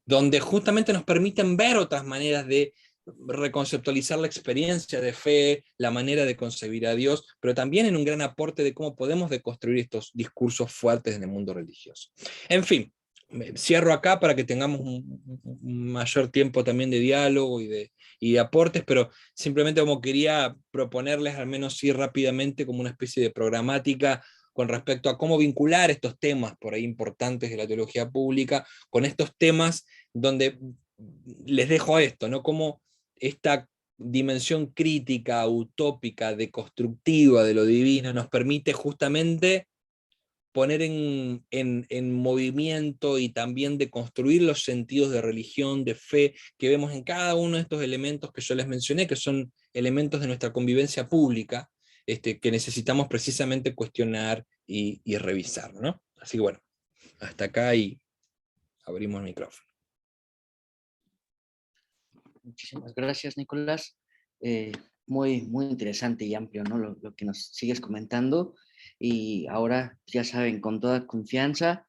Donde justamente nos permiten ver otras maneras de reconceptualizar la experiencia de fe, la manera de concebir a Dios, pero también en un gran aporte de cómo podemos deconstruir estos discursos fuertes en el mundo religioso. En fin, cierro acá para que tengamos un mayor tiempo también de diálogo y de aportes, pero simplemente como quería proponerles al menos sí rápidamente como una especie de programática con respecto a cómo vincular estos temas por ahí importantes de la teología pública con estos temas donde les dejo esto, ¿no? Como esta dimensión crítica, utópica, deconstructiva de lo divino, nos permite justamente poner en movimiento y también de construir los sentidos de religión, de fe, que vemos en cada uno de estos elementos que yo les mencioné, que son elementos de nuestra convivencia pública, que necesitamos precisamente cuestionar y revisar, ¿no? Así que bueno, hasta acá y abrimos el micrófono. Muchísimas gracias, Nicolás. Muy interesante y amplio, ¿no? Lo que nos sigues comentando. Y ahora, ya saben, con toda confianza,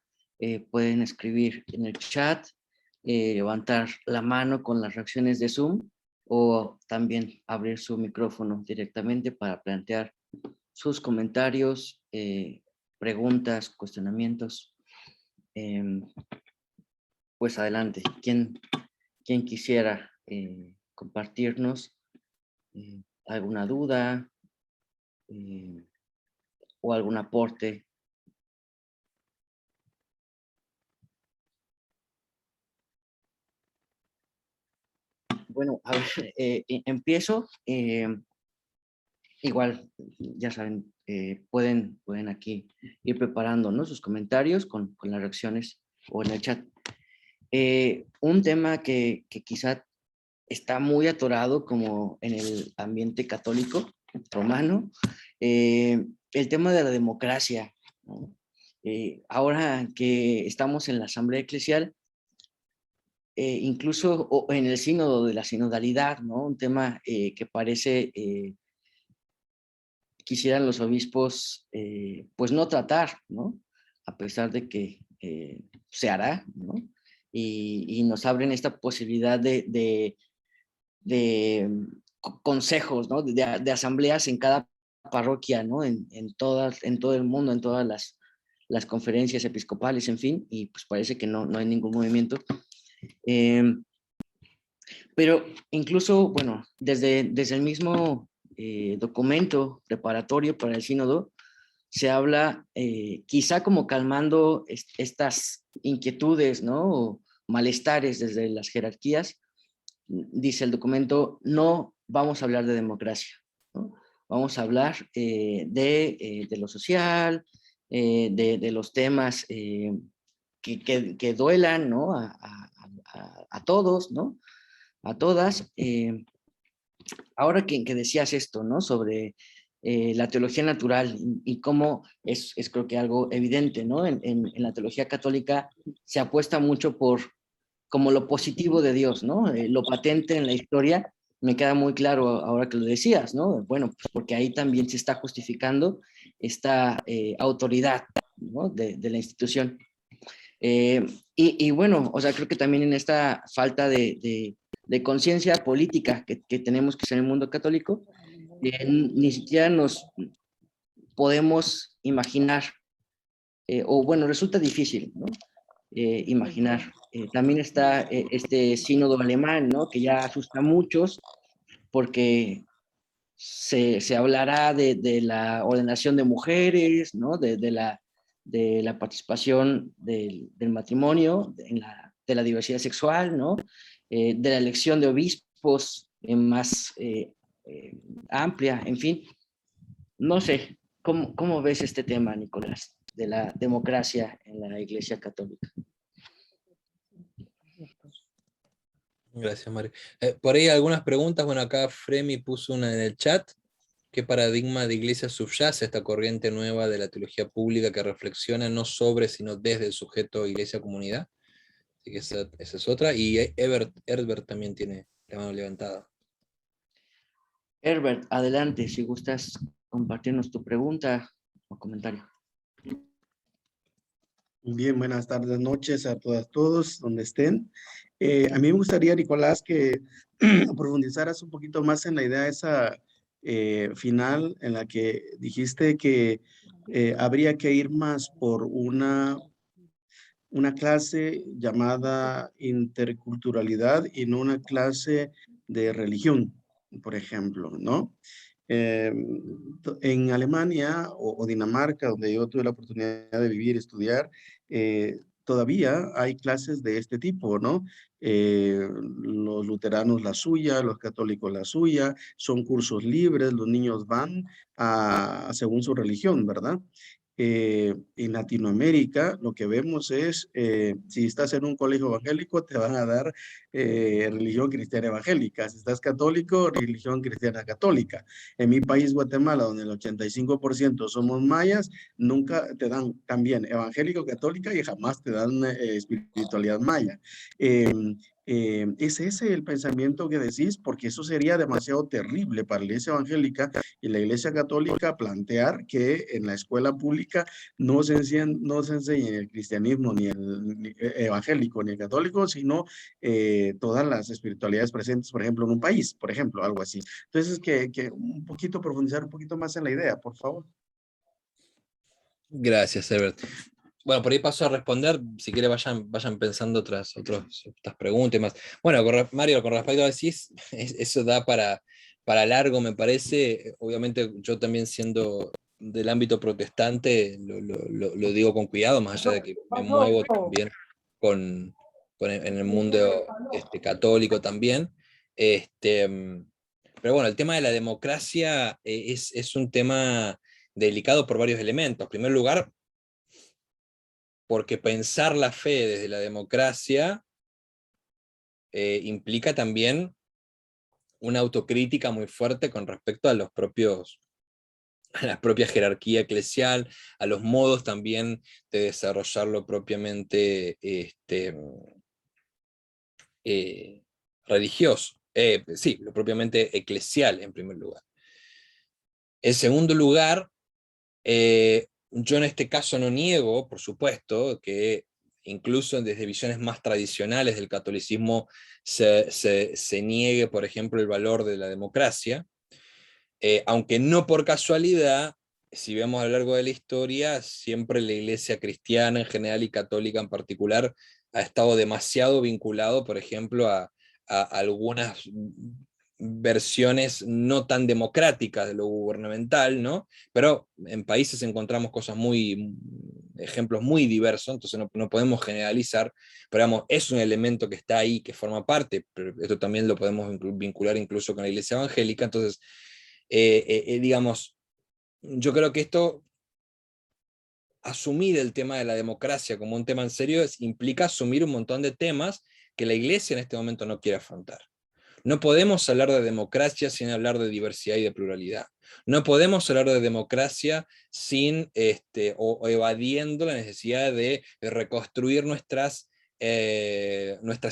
pueden escribir en el chat, levantar la mano con las reacciones de Zoom o también abrir su micrófono directamente para plantear sus comentarios, preguntas, cuestionamientos. Pues adelante, ¿quién quisiera compartirnos alguna duda o algún aporte? Bueno, a ver, empiezo. Igual, ya saben, pueden aquí ir preparando, ¿no?, sus comentarios con las reacciones o en el chat. Un tema que quizá está muy atorado como en el ambiente católico romano, el tema de la democracia, ¿no? Ahora que estamos en la asamblea eclesial, incluso en el sínodo de la sinodalidad, ¿no?, un tema que parece quisieran los obispos pues no tratar, ¿no?, a pesar de que se hará, ¿no?, y nos abren esta posibilidad de consejos, ¿no?, de asambleas en cada parroquia, ¿no?, en todo el mundo, en todas las conferencias episcopales, en fin, y pues parece que no hay ningún movimiento. Pero incluso, bueno, desde el mismo documento preparatorio para el sínodo, se habla quizá como calmando estas inquietudes, ¿no?, o malestares desde las jerarquías. Dice el documento, no vamos a hablar de democracia, ¿no? Vamos a hablar de lo social, de los temas que duelan, ¿no?, a todos, ¿no?, a todas. Ahora que decías esto, ¿no?, sobre la teología natural y cómo es creo que algo evidente, ¿no?, en la teología católica se apuesta mucho por como lo positivo de Dios, ¿no?, lo patente en la historia. Me queda muy claro ahora que lo decías, ¿no? Bueno, pues porque ahí también se está justificando esta autoridad, ¿no?, de la institución. Y bueno, o sea, creo que también en esta falta de conciencia política que tenemos que ser en el mundo católico, ni siquiera nos podemos imaginar, o bueno, resulta difícil, ¿no?, imaginar. También está este sínodo alemán, ¿no?, que ya asusta a muchos porque se hablará de la ordenación de mujeres, ¿no?, de la participación del matrimonio, de la diversidad sexual, ¿no?, de la elección de obispos más amplia, en fin. No sé, ¿cómo ves este tema, Nicolás, de la democracia en la Iglesia Católica? Gracias, Mario. Por ahí algunas preguntas. Bueno, acá Fremi puso una en el chat. ¿Qué paradigma de iglesia subyace esta corriente nueva de la teología pública que reflexiona no sobre, sino desde el sujeto iglesia-comunidad? Así que esa es otra. Y Herbert también tiene la mano levantada. Herbert, adelante, si gustas compartirnos tu pregunta o comentario. Bien, buenas tardes, noches a todos, donde estén. A mí me gustaría, Nicolás, que profundizaras un poquito más en la idea esa final en la que dijiste que habría que ir más por una clase llamada interculturalidad y no una clase de religión, por ejemplo, ¿no? En Alemania o Dinamarca, donde yo tuve la oportunidad de vivir y estudiar, todavía hay clases de este tipo, ¿no? Los luteranos la suya, los católicos la suya, son cursos libres, los niños van según su religión, ¿verdad? En Latinoamérica lo que vemos es, si estás en un colegio evangélico, te van a dar religión cristiana evangélica. Si estás católico, religión cristiana católica. En mi país, Guatemala, donde el 85% somos mayas, nunca te dan también evangélico, católica y jamás te dan espiritualidad maya. ¿Es ese el pensamiento que decís? Porque eso sería demasiado terrible para la iglesia evangélica y la iglesia católica plantear que en la escuela pública no se enseñe el cristianismo ni el evangélico ni el católico, sino todas las espiritualidades presentes, por ejemplo, en un país, por ejemplo, algo así. Entonces, que un poquito profundizar un poquito más en la idea, por favor. Gracias, Herbert. Bueno, por ahí paso a responder, si quiere vayan pensando otras preguntas y más. Bueno, Mario, con respecto a decís, eso da para largo, me parece. Obviamente yo también siendo del ámbito protestante, lo digo con cuidado, más allá de que me muevo también en el mundo católico también. Pero bueno, el tema de la democracia es un tema delicado por varios elementos. En primer lugar, porque pensar la fe desde la democracia implica también una autocrítica muy fuerte con respecto a la propia jerarquía eclesial, a los modos también de desarrollarlo propiamente religioso, sí, lo propiamente eclesial en primer lugar. En segundo lugar, yo en este caso no niego, por supuesto, que incluso desde visiones más tradicionales del catolicismo se niegue, por ejemplo, el valor de la democracia, aunque no por casualidad, si vemos a lo largo de la historia, siempre la iglesia cristiana en general y católica en particular ha estado demasiado vinculado, por ejemplo, a algunas versiones no tan democráticas de lo gubernamental, ¿no? Pero en países encontramos ejemplos muy diversos, entonces no podemos generalizar, pero digamos, es un elemento que está ahí, que forma parte, pero esto también lo podemos vincular incluso con la iglesia evangélica, entonces, digamos, yo creo que asumir el tema de la democracia como un tema en serio implica asumir un montón de temas que la iglesia en este momento no quiere afrontar. No podemos hablar de democracia sin hablar de diversidad y de pluralidad. No podemos hablar de democracia sin o evadiendo la necesidad de reconstruir nuestras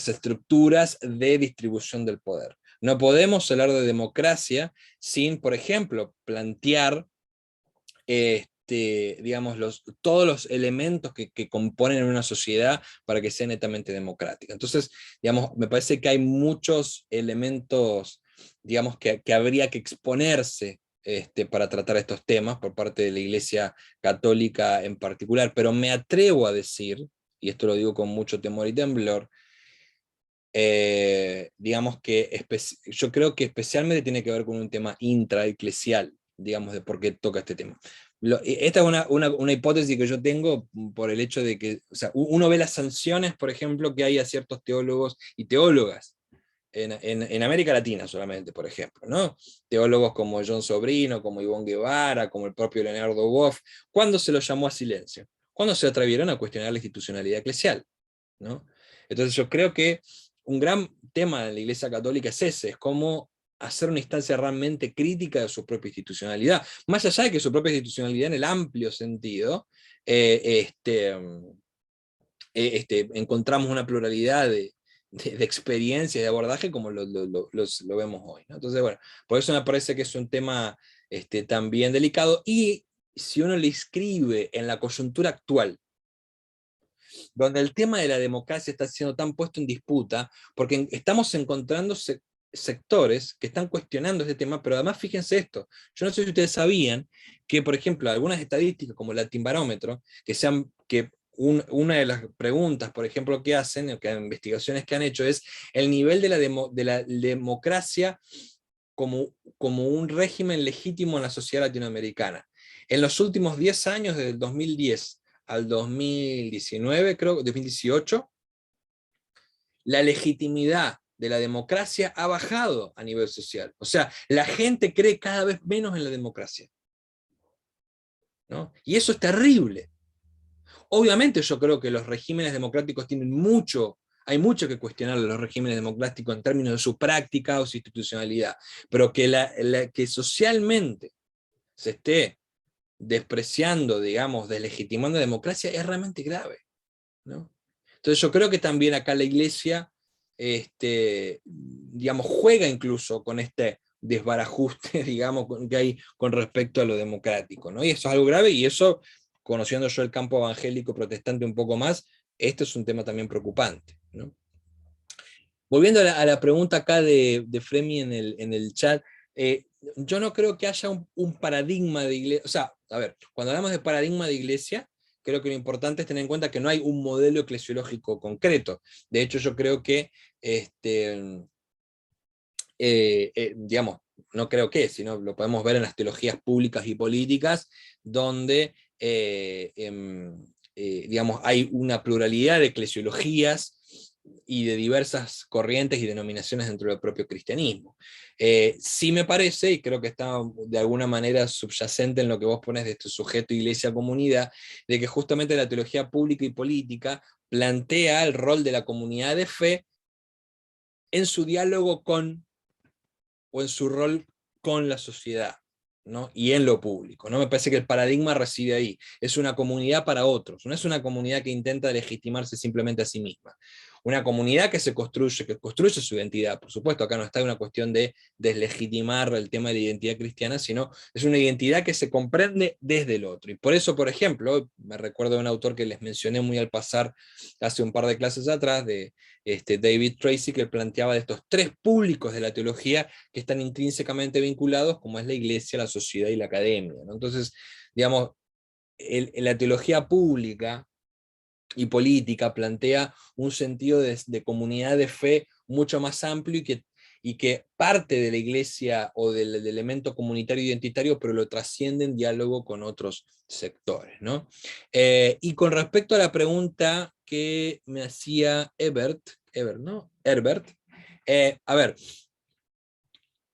estructuras de distribución del poder. No podemos hablar de democracia sin, por ejemplo, plantear digamos, todos los elementos que componen una sociedad para que sea netamente democrática. Entonces, digamos, me parece que hay muchos elementos, digamos, que habría que exponerse para tratar estos temas por parte de la Iglesia Católica en particular, pero me atrevo a decir, y esto lo digo con mucho temor y temblor, digamos que yo creo que especialmente tiene que ver con un tema intraeclesial, digamos, de por qué toca este tema. Esta es una hipótesis que yo tengo por el hecho de que, o sea, uno ve las sanciones, por ejemplo, que hay a ciertos teólogos y teólogas en América Latina solamente, por ejemplo, ¿no? Teólogos como John Sobrino, como Ivonne Guevara, como el propio Leonardo Boff, ¿cuándo se los llamó a silencio? ¿Cuándo se atrevieron a cuestionar la institucionalidad eclesial? ¿No? Entonces yo creo que un gran tema de la Iglesia Católica es ese, es cómo hacer una instancia realmente crítica de su propia institucionalidad, más allá de que su propia institucionalidad en el amplio sentido, encontramos una pluralidad de experiencias, de abordaje como lo vemos hoy, ¿no? Entonces, bueno, por eso me parece que es un tema también delicado, y si uno le inscribe en la coyuntura actual, donde el tema de la democracia está siendo tan puesto en disputa, porque estamos encontrando sectores que están cuestionando este tema, pero además fíjense esto, yo no sé si ustedes sabían que, por ejemplo, algunas estadísticas como el Latinbarómetro, que una de las preguntas, por ejemplo, que hacen, que investigaciones que han hecho, es el nivel de la democracia como un régimen legítimo en la sociedad latinoamericana. En los últimos 10 años, desde el 2010 al 2019, creo, 2018, la legitimidad de la democracia ha bajado a nivel social. O sea, la gente cree cada vez menos en la democracia, ¿no? Y eso es terrible. Obviamente yo creo que los regímenes democráticos hay mucho que cuestionar a los regímenes democráticos en términos de su práctica o su institucionalidad, pero que socialmente se esté despreciando, digamos, deslegitimando la democracia es realmente grave, ¿no? Entonces yo creo que también acá la Iglesia, digamos, juega incluso con este desbarajuste, digamos, que hay con respecto a lo democrático, ¿no? Y eso es algo grave, y eso, conociendo yo el campo evangélico protestante un poco más, esto es un tema también preocupante, ¿no? Volviendo a la pregunta acá de Fremi en el chat, yo no creo que haya un paradigma de iglesia. O sea, a ver, cuando hablamos de paradigma de iglesia, creo que lo importante es tener en cuenta que no hay un modelo eclesiológico concreto. De hecho, yo creo que, digamos, no creo que, sino lo podemos ver en las teologías públicas y políticas, donde, digamos, hay una pluralidad de eclesiologías y de diversas corrientes y denominaciones dentro del propio cristianismo. Sí me parece, y creo que está de alguna manera subyacente en lo que vos pones de este sujeto iglesia-comunidad, de que justamente la teología pública y política plantea el rol de la comunidad de fe en su diálogo con, o en su rol con la sociedad, ¿no? Y en lo público, ¿no? Me parece que el paradigma reside ahí. Es una comunidad para otros, no es una comunidad que intenta legitimarse simplemente a sí misma. Una comunidad que construye su identidad. Por supuesto, acá no está una cuestión de deslegitimar el tema de la identidad cristiana, sino es una identidad que se comprende desde el otro. Y por eso, por ejemplo, me recuerdo de un autor que les mencioné muy al pasar hace un par de clases atrás, de David Tracy, que planteaba de estos tres públicos de la teología que están intrínsecamente vinculados, como es la iglesia, la sociedad y la academia, ¿no? Entonces, digamos, la teología pública y política plantea un sentido de comunidad de fe mucho más amplio y que parte de la iglesia o del elemento comunitario identitario, pero lo trasciende en diálogo con otros sectores, ¿no? Y con respecto a la pregunta que me hacía Herbert, a ver,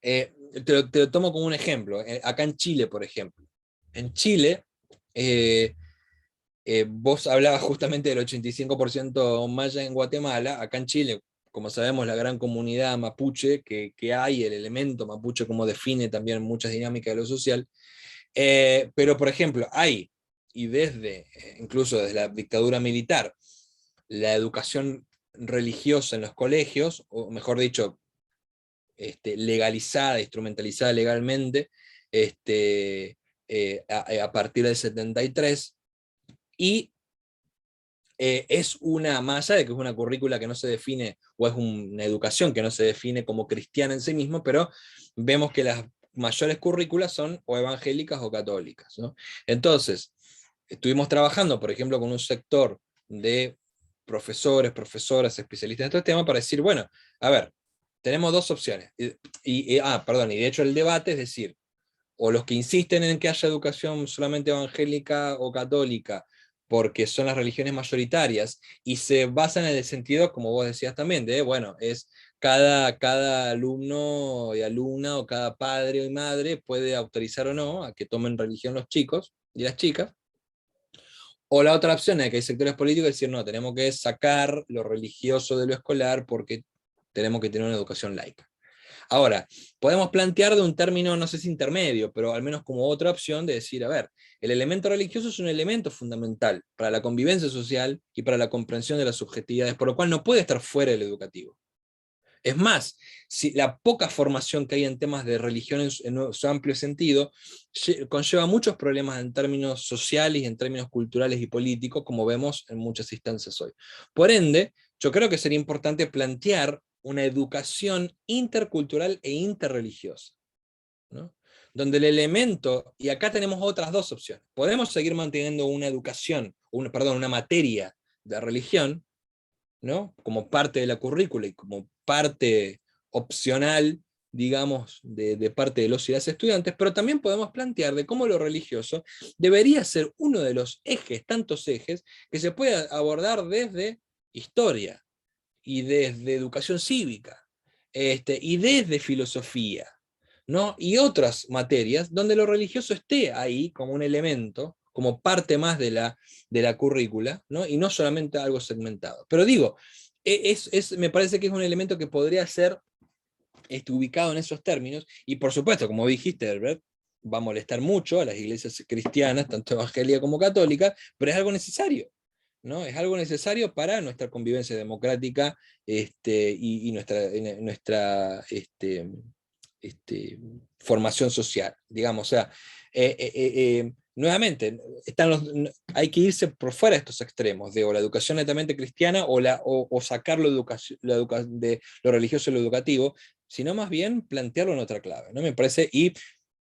te lo tomo como un ejemplo. Acá en Chile, por ejemplo. En Chile, vos hablabas justamente del 85% maya en Guatemala. Acá en Chile, como sabemos, la gran comunidad mapuche que hay, el elemento mapuche como define también muchas dinámicas de lo social. Pero, por ejemplo, hay, y incluso desde la dictadura militar, la educación religiosa en los colegios, o mejor dicho, legalizada, instrumentalizada legalmente, a partir del 73, y es una malla de que es una currícula que no se define, o es una educación que no se define como cristiana en sí mismo, pero vemos que las mayores currículas son o evangélicas o católicas, ¿no? Entonces, estuvimos trabajando, por ejemplo, con un sector de profesores, profesoras, especialistas en estos temas, para decir, bueno, a ver, tenemos dos opciones. Perdón, y de hecho el debate es decir, o los que insisten en que haya educación solamente evangélica o católica, porque son las religiones mayoritarias, y se basan en el sentido, como vos decías también, de, bueno, es cada alumno y alumna, o cada padre y madre puede autorizar o no a que tomen religión los chicos y las chicas. O la otra opción es que hay sectores políticos decir, no, tenemos que sacar lo religioso de lo escolar porque tenemos que tener una educación laica. Ahora, podemos plantear de un término, no sé si intermedio, pero al menos como otra opción de decir, a ver, el elemento religioso es un elemento fundamental para la convivencia social y para la comprensión de las subjetividades, por lo cual no puede estar fuera del educativo. Es más, si la poca formación que hay en temas de religión en su amplio sentido conlleva muchos problemas en términos sociales y en términos culturales y políticos, como vemos en muchas instancias hoy. Por ende, yo creo que sería importante plantear una educación intercultural e interreligiosa, ¿no? Donde el elemento, y acá tenemos otras dos opciones, podemos seguir manteniendo una educación, una materia de religión, ¿no? Como parte de la currícula y como parte opcional digamos, de parte de los y las estudiantes, pero también podemos plantear de cómo lo religioso debería ser uno de los ejes, tantos ejes, que se puede abordar desde historia, y desde educación cívica, y desde filosofía, ¿no? Y otras materias donde lo religioso esté ahí como un elemento, como parte más de la currícula, ¿no? Y no solamente algo segmentado. Pero digo, me parece que es un elemento que podría ser ubicado en esos términos, y por supuesto, como dijiste, Herbert, va a molestar mucho a las iglesias cristianas, tanto evangélica como católica, pero es algo necesario, ¿no? Es algo necesario para nuestra convivencia democrática, y nuestra formación social, digamos. O sea, nuevamente, hay que irse por fuera de estos extremos, de o la educación netamente cristiana o sacar de lo religioso y lo educativo, sino más bien plantearlo en otra clave, ¿no? Me parece, y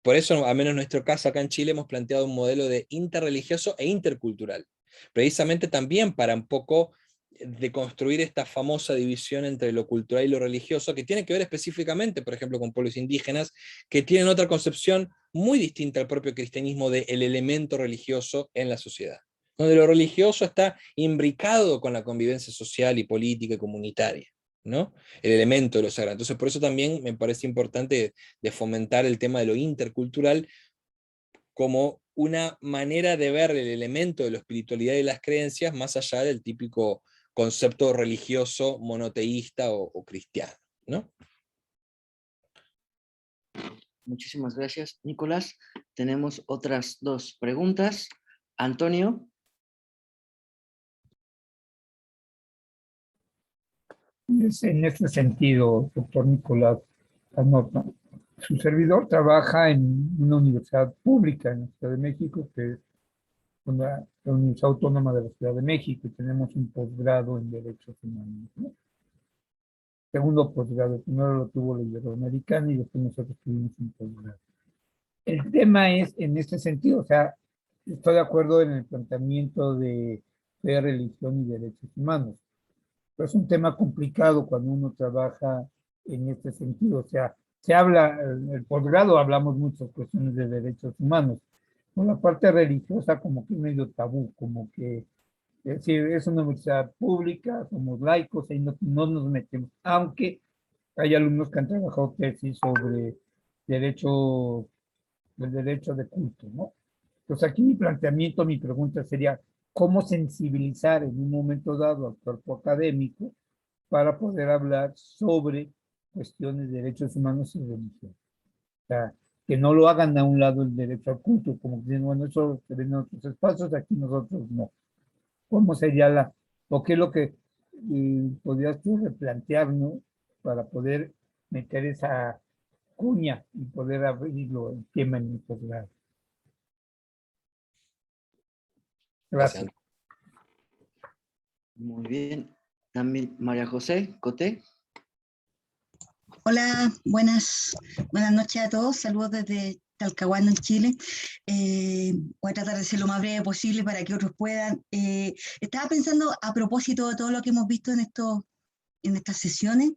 por eso, al menos en nuestro caso acá en Chile, hemos planteado un modelo de interreligioso e intercultural, precisamente también para un poco de construir esta famosa división entre lo cultural y lo religioso, que tiene que ver específicamente, por ejemplo, con pueblos indígenas, que tienen otra concepción muy distinta al propio cristianismo del elemento religioso en la sociedad, donde lo religioso está imbricado con la convivencia social y política y comunitaria, ¿no? El elemento de lo sagrado. Entonces, por eso también me parece importante de fomentar el tema de lo intercultural como una manera de ver el elemento de la espiritualidad y las creencias más allá del típico concepto religioso monoteísta o cristiano, ¿no? Muchísimas gracias, Nicolás. Tenemos otras dos preguntas. Antonio. Es en este sentido, doctor Nicolás Anota, su servidor trabaja en una universidad pública en la Ciudad de México, que es la Universidad Autónoma de la Ciudad de México, y tenemos un posgrado en Derechos Humanos, ¿no? Segundo posgrado, primero lo tuvo la Iberoamericana y después nosotros tuvimos un posgrado. El tema es en este sentido, o sea, estoy de acuerdo en el planteamiento de fe, religión y derechos humanos. Pero es un tema complicado cuando uno trabaja en este sentido. O sea, se habla, en el posgrado hablamos muchas cuestiones de derechos humanos. Con la parte religiosa como que es medio tabú, como que si es una universidad pública, somos laicos, y no nos metemos. Aunque hay alumnos que han trabajado tesis sobre derecho, el derecho de culto, ¿no? Entonces aquí mi planteamiento, mi pregunta sería, ¿cómo sensibilizar en un momento dado al cuerpo académico para poder hablar sobre cuestiones de derechos humanos y religión? O sea, que no lo hagan a un lado el derecho al culto, como que dicen, bueno, eso se ve en otros espacios, aquí nosotros no. ¿Cómo sería o qué es lo que podrías tú replantear, ¿no? Para poder meter esa cuña y poder abrirlo el tema en el posgrado? Gracias. Muy bien. También María José Coté. Hola, buenas noches a todos. Saludos desde Talcahuano, en Chile. Voy a tratar de ser lo más breve posible para que otros puedan. Estaba pensando a propósito de todo lo que hemos visto en estas sesiones,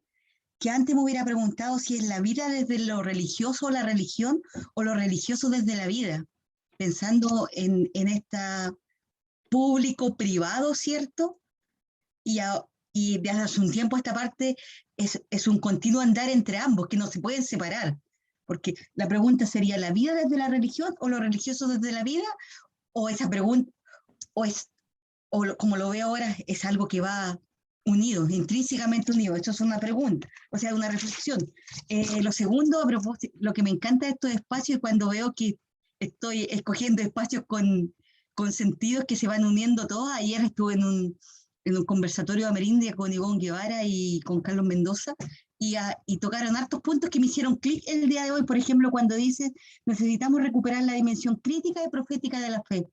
que antes me hubiera preguntado si es la vida desde lo religioso o la religión, o lo religioso desde la vida, pensando en esta público-privado, ¿cierto? Y desde hace un tiempo esta parte es un continuo andar entre ambos, que no se pueden separar. Porque la pregunta sería, ¿la vida desde la religión o lo religioso desde la vida? O esa pregunta, como lo veo ahora, es algo que va unido, intrínsecamente unido. Esto es una pregunta, o sea, una reflexión. Lo segundo, a propósito, lo que me encanta de estos espacios es cuando veo que estoy escogiendo espacios con sentidos que se van uniendo todos. Ayer estuve en un conversatorio de Amerindia con Ivonne Guevara y con Carlos Mendoza, y tocaron hartos puntos que me hicieron clic el día de hoy. Por ejemplo, cuando dice, necesitamos recuperar la dimensión crítica y profética de la fe.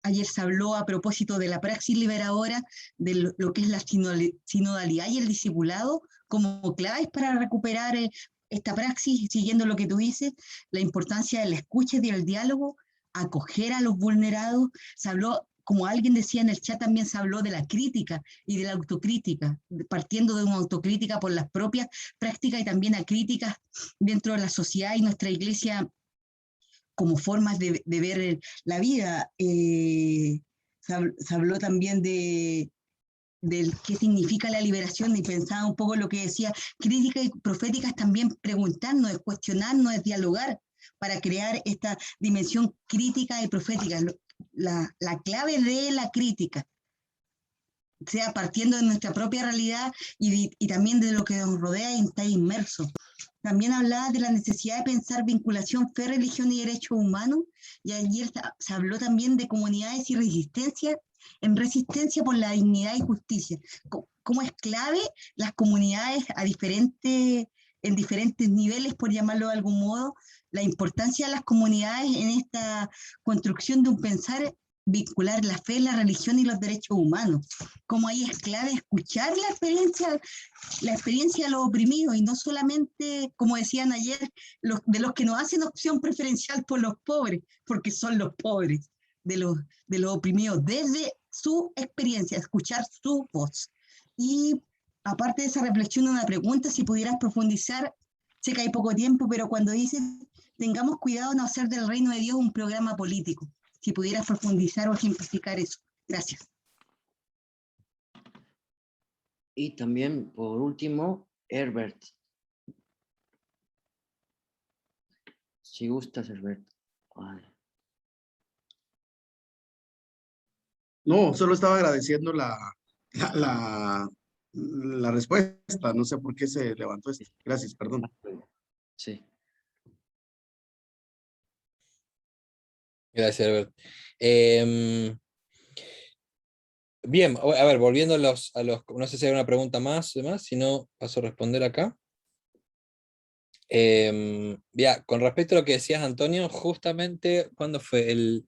Ayer se habló a propósito de la praxis liberadora, de lo que es la sinodalidad y el discipulado como claves para recuperar esta praxis, siguiendo lo que tú dices, la importancia de la escucha y del diálogo, acoger a los vulnerados. Se habló como alguien decía en el chat, también se habló de la crítica y de la autocrítica, partiendo de una autocrítica por las propias prácticas y también a críticas dentro de la sociedad y nuestra iglesia como formas de ver la vida. Se habló también del qué significa la liberación y pensaba un poco lo que decía, críticas y proféticas también preguntarnos, cuestionarnos, dialogar para crear esta dimensión crítica y profética. La clave de la crítica, sea partiendo de nuestra propia realidad y también de lo que nos rodea y está inmerso. También hablaba de la necesidad de pensar vinculación, fe, religión y derechos humanos, y ayer se habló también de comunidades y resistencia, en resistencia por la dignidad y justicia. Cómo es clave las comunidades en diferentes niveles, por llamarlo de algún modo, la importancia de las comunidades en esta construcción de un pensar vincular la fe, la religión y los derechos humanos. Como ahí es clave escuchar la experiencia de los oprimidos y no solamente, como decían ayer, de los que no hacen opción preferencial por los pobres, porque son los pobres, de los oprimidos, desde su experiencia, escuchar su voz. Y aparte de esa reflexión, una pregunta, si pudieras profundizar, sé que hay poco tiempo, pero cuando dices, tengamos cuidado de no hacer del reino de Dios un programa político, si pudieras profundizar o ejemplificar eso. Gracias. Y también, por último, Herbert. Si gustas, Herbert. Ay. No, solo estaba agradeciendo la respuesta. No sé por qué se levantó esto. Gracias, perdón. Sí. Gracias, Albert. Bien, a ver, volviendo a los, no sé si hay una pregunta más, si no, paso a responder acá. Ya, con respecto a lo que decías, Antonio, justamente, ¿cuándo fue?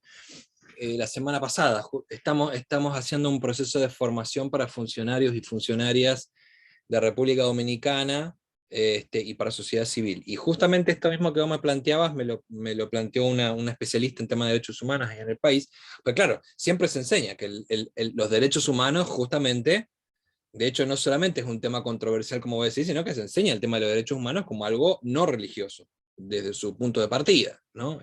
La semana pasada, estamos haciendo un proceso de formación para funcionarios y funcionarias de República Dominicana, y para sociedad civil. Y justamente esto mismo que vos me planteabas, me lo planteó una especialista en temas de derechos humanos en el país. Pues claro, siempre se enseña que los derechos humanos justamente, de hecho no solamente es un tema controversial como vos decís, sino que se enseña el tema de los derechos humanos como algo no religioso, desde su punto de partida, ¿no?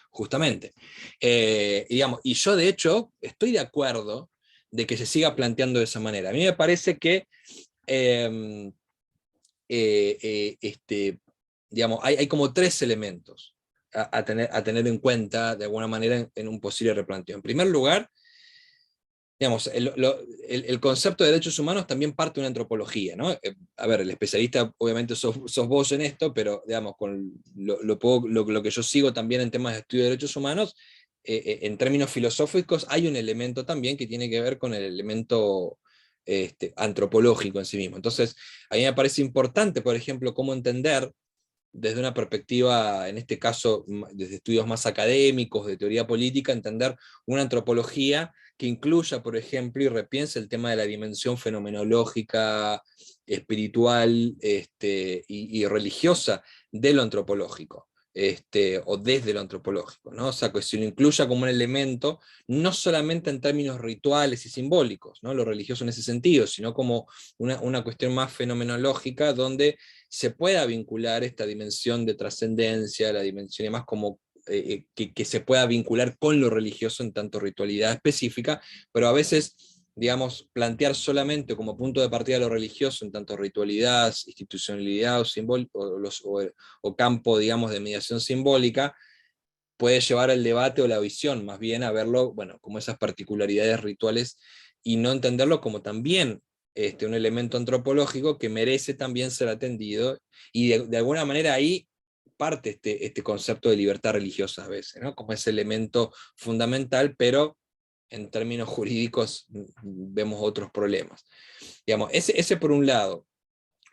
Justamente. Digamos, y yo de hecho estoy de acuerdo de que se siga planteando de esa manera. A mí me parece que digamos, hay como tres elementos a tener en cuenta de alguna manera en un posible replanteo. En primer lugar, digamos, el concepto de derechos humanos también parte de una antropología, ¿no? A ver, el especialista obviamente sos vos en esto, pero digamos, con lo que yo sigo también en temas de estudio de derechos humanos, en términos filosóficos hay un elemento también que tiene que ver con el elemento antropológico en sí mismo. Entonces, a mí me parece importante, por ejemplo, cómo entender desde una perspectiva, en este caso, desde estudios más académicos, de teoría política, entender una antropología que incluya, por ejemplo, y repiense el tema de la dimensión fenomenológica, espiritual, y religiosa de lo antropológico. O desde lo antropológico, ¿no? O sea, que se lo incluya como un elemento, no solamente en términos rituales y simbólicos, ¿no? Lo religioso en ese sentido, sino como una cuestión más fenomenológica, donde se pueda vincular esta dimensión de trascendencia, la dimensión y más como que se pueda vincular con lo religioso en tanto ritualidad específica, pero a veces, digamos, plantear solamente como punto de partida lo religioso en tanto ritualidad, institucionalidad o campo, digamos, de mediación simbólica, puede llevar al debate o la visión, más bien a verlo, bueno, como esas particularidades rituales y no entenderlo como también un elemento antropológico que merece también ser atendido, y de alguna manera ahí parte este concepto de libertad religiosa a veces, ¿no? Como ese elemento fundamental, pero en términos jurídicos vemos otros problemas. Digamos, ese por un lado.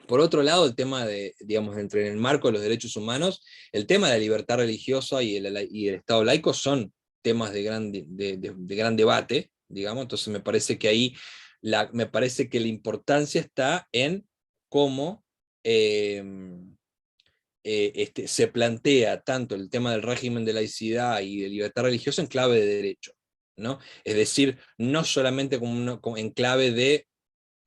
Por otro lado, el tema de, digamos, entre en el marco de los derechos humanos, el tema de la libertad religiosa y el Estado laico son temas de gran debate, digamos, entonces me parece que ahí me parece que la importancia está en cómo se plantea tanto el tema del régimen de laicidad y de libertad religiosa en clave de derecho, ¿no? Es decir, no solamente como en clave de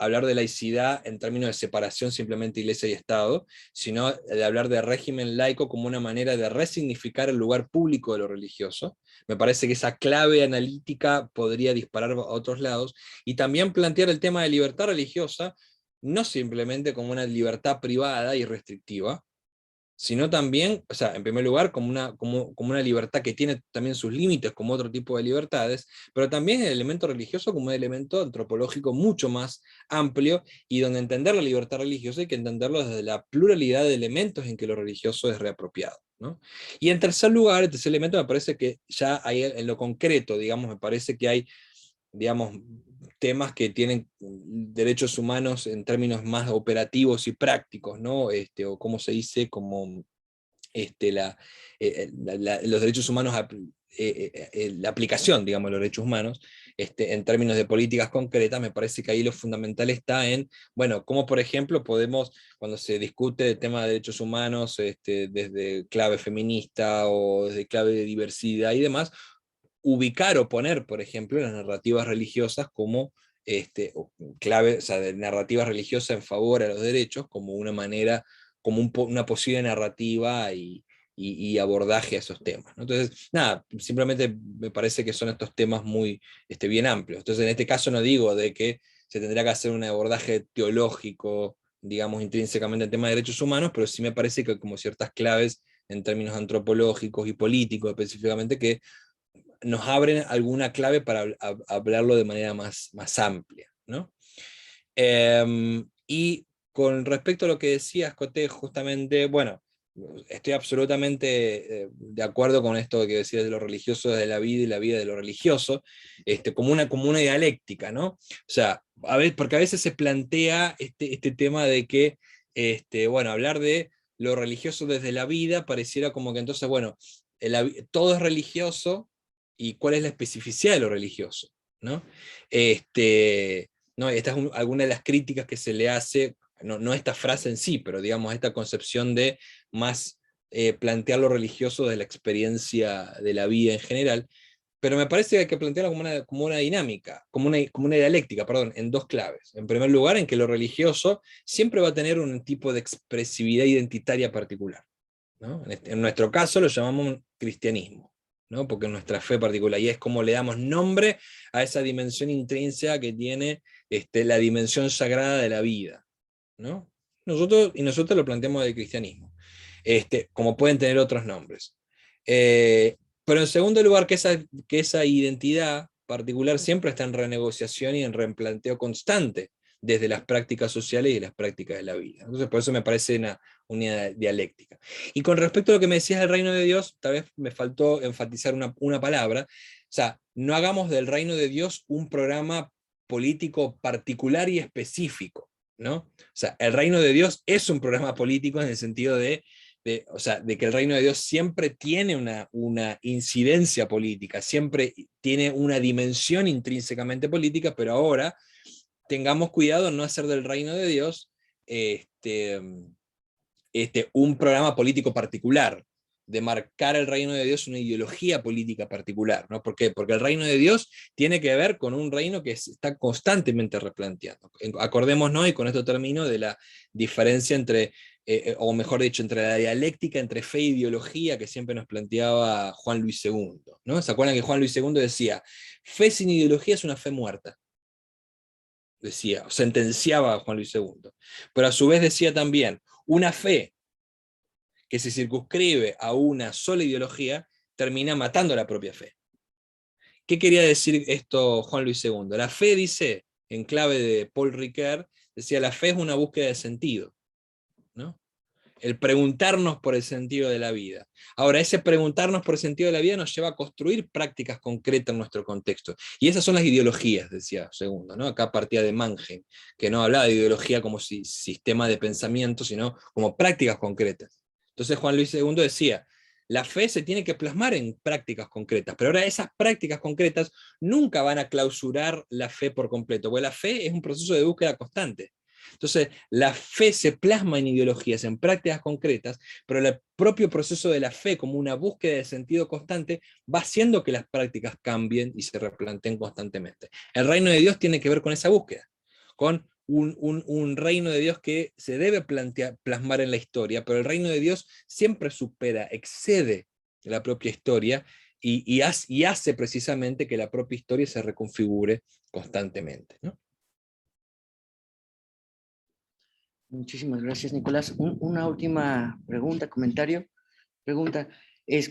hablar de laicidad en términos de separación simplemente iglesia y Estado, sino de hablar de régimen laico como una manera de resignificar el lugar público de lo religioso. Me parece que esa clave analítica podría disparar a otros lados, y también plantear el tema de libertad religiosa, no simplemente como una libertad privada y restrictiva, sino también, o sea, en primer lugar, como una libertad que tiene también sus límites, como otro tipo de libertades, pero también el elemento religioso como un elemento antropológico mucho más amplio, y donde entender la libertad religiosa hay que entenderlo desde la pluralidad de elementos en que lo religioso es reapropiado, ¿no? Y en tercer lugar, el tercer elemento me parece que ya hay en lo concreto, digamos, me parece que hay, digamos, temas que tienen derechos humanos en términos más operativos y prácticos, ¿no? O como se dice, como los derechos humanos, la aplicación, digamos, de los derechos humanos, en términos de políticas concretas. Me parece que ahí lo fundamental está en, bueno, cómo por ejemplo podemos, cuando se discute el tema de derechos humanos, desde clave feminista o desde clave de diversidad y demás, ubicar o poner, por ejemplo, las narrativas religiosas como clave, o sea, de narrativas religiosas en favor a los derechos, como una manera, como una posible narrativa y abordaje a esos temas, ¿no? Entonces, nada, simplemente me parece que son estos temas muy bien amplios. Entonces, en este caso no digo de que se tendría que hacer un abordaje teológico, digamos, intrínsecamente en tema de derechos humanos, pero sí me parece que como ciertas claves en términos antropológicos y políticos específicamente, que nos abren alguna clave para hablarlo de manera más amplia, ¿no? Y con respecto a lo que decías, Coté, justamente, bueno, estoy absolutamente de acuerdo con esto que decías de lo religioso de la vida y la vida de lo religioso, como una dialéctica, ¿no? O sea, porque a veces se plantea este tema de que, bueno, hablar de lo religioso desde la vida pareciera como que entonces, bueno, todo es religioso, y cuál es la especificidad de lo religioso, ¿no? ¿No? Esta es alguna de las críticas que se le hace, no esta frase en sí, pero digamos esta concepción de más plantear lo religioso de la experiencia de la vida en general, pero me parece que hay que plantearlo como una dinámica, como una dialéctica, perdón, en dos claves. En primer lugar, en que lo religioso siempre va a tener un tipo de expresividad identitaria particular, ¿no? En nuestro caso lo llamamos cristianismo, ¿no? Porque es nuestra fe particular, y es como le damos nombre a esa dimensión intrínseca que tiene la dimensión sagrada de la vida, ¿no? Nosotros lo planteamos de cristianismo, como pueden tener otros nombres. Pero en segundo lugar, que esa identidad particular siempre está en renegociación y en replanteo constante desde las prácticas sociales y las prácticas de la vida. Entonces, por eso me parece una dialéctica. Y con respecto a lo que me decías del reino de Dios, tal vez me faltó enfatizar una palabra. O sea, no hagamos del reino de Dios un programa político particular y específico, ¿no? O sea, el reino de Dios es un programa político en el sentido o sea, de que el reino de Dios siempre tiene una incidencia política, siempre tiene una dimensión intrínsecamente política, pero ahora tengamos cuidado en no hacer del reino de Dios un programa político particular, de marcar el reino de Dios una ideología política particular, ¿no? ¿Por qué? Porque el reino de Dios tiene que ver con un reino que se está constantemente replanteando. Acordémonos, y con esto termino, de la diferencia entre, o mejor dicho, entre la dialéctica entre fe e ideología que siempre nos planteaba Juan Luis II, ¿no? ¿Se acuerdan que Juan Luis II decía, fe sin ideología es una fe muerta? Decía, sentenciaba a Juan Luis II. Pero a su vez decía también, una fe que se circunscribe a una sola ideología termina matando la propia fe. ¿Qué quería decir esto Juan Luis II? La fe, dice, en clave de Paul Ricoeur, decía, la fe es una búsqueda de sentido, ¿no? El preguntarnos por el sentido de la vida. Ahora, ese preguntarnos por el sentido de la vida nos lleva a construir prácticas concretas en nuestro contexto. Y esas son las ideologías, decía Segundo, ¿no? Acá partía de Mannheim, que no hablaba de ideología como sistema de pensamiento, sino como prácticas concretas. Entonces Juan Luis II decía, la fe se tiene que plasmar en prácticas concretas, pero ahora esas prácticas concretas nunca van a clausurar la fe por completo, porque la fe es un proceso de búsqueda constante. Entonces, la fe se plasma en ideologías, en prácticas concretas, pero el propio proceso de la fe, como una búsqueda de sentido constante, va haciendo que las prácticas cambien y se replanteen constantemente. El reino de Dios tiene que ver con esa búsqueda, con un reino de Dios que se debe plasmar en la historia, pero el reino de Dios siempre supera, excede la propia historia, y hace precisamente que la propia historia se reconfigure constantemente, ¿no? Muchísimas gracias, Nicolás. Una última pregunta, comentario. Pregunta,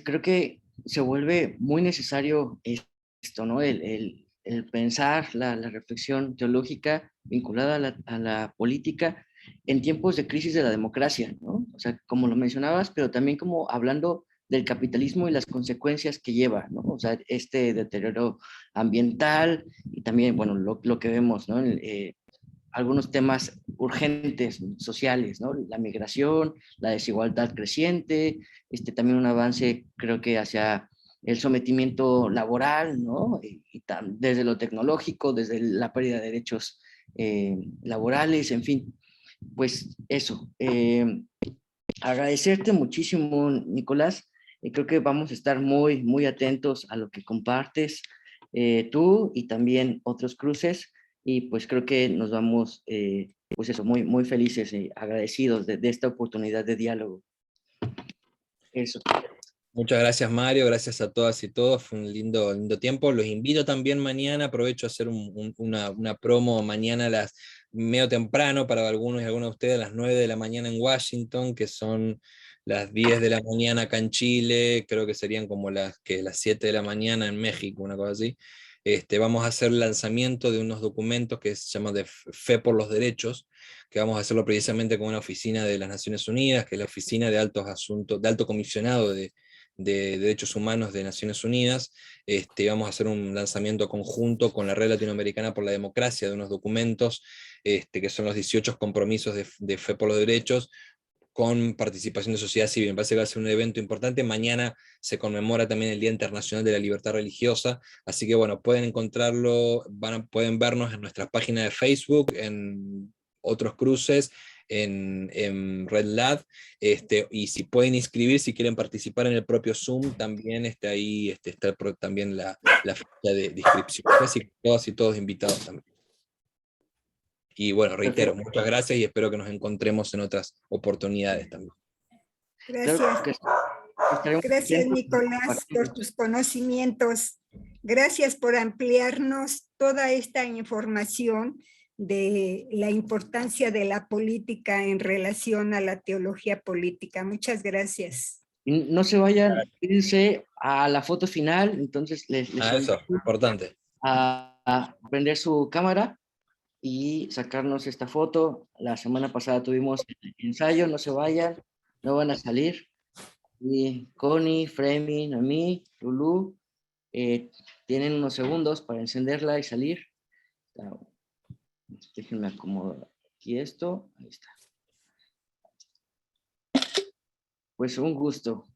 creo que se vuelve muy necesario esto, ¿no? El pensar la reflexión teológica vinculada a la política en tiempos de crisis de la democracia, ¿no? O sea, como lo mencionabas, pero también como hablando del capitalismo y las consecuencias que lleva, ¿no? O sea, este deterioro ambiental y también, bueno, lo que vemos, ¿no? Algunos temas urgentes sociales, ¿no? La migración, la desigualdad creciente, también un avance, creo que hacia el sometimiento laboral, ¿no? Desde lo tecnológico, desde la pérdida de derechos laborales, en fin, pues eso. Agradecerte muchísimo, Nicolás. Creo que vamos a estar muy, muy atentos a lo que compartes tú y también otros cruces. Y pues creo que nos vamos, pues eso, muy, muy felices y agradecidos de esta oportunidad de diálogo. Eso. Muchas gracias, Mario, gracias a todas y todos, fue un lindo, lindo tiempo. Los invito también mañana, aprovecho a hacer una promo mañana medio temprano para algunos y algunas de ustedes, a las 9 de la mañana en Washington, que son las 10 de la mañana acá en Chile, creo que serían como las 7 de la mañana en México, una cosa así. Vamos a hacer el lanzamiento de unos documentos que se llaman de Fe por los Derechos, que vamos a hacerlo precisamente con una oficina de las Naciones Unidas, que es la Oficina de Altos Asuntos, de Alto Comisionado de Derechos Humanos de Naciones Unidas. Vamos a hacer un lanzamiento conjunto con la Red Latinoamericana por la Democracia de unos documentos, que son los 18 compromisos de fe por los derechos, con participación de sociedad civil. Me parece que va a ser un evento importante. Mañana se conmemora también el Día Internacional de la Libertad Religiosa, así que bueno, pueden encontrarlo, pueden vernos en nuestras páginas de Facebook, en otros cruces, en Red Lab, y si pueden inscribir, si quieren participar en el propio Zoom, también ahí está también la fecha de inscripción. Así que todas y todos invitados también. Y bueno, reitero, muchas gracias y espero que nos encontremos en otras oportunidades también. Gracias. Gracias, Nicolás, por tus conocimientos. Gracias por ampliarnos toda esta información de la importancia de la política en relación a la teología política. Muchas gracias. No se vayan, irse a la foto final, entonces les eso, importante. A prender su cámara y sacarnos esta foto. La semana pasada tuvimos ensayo, no se vayan, no van a salir. Y Connie, Fremi, Nami, Lulu, tienen unos segundos para encenderla y salir. Déjenme acomodar aquí esto. Ahí está. Pues un gusto.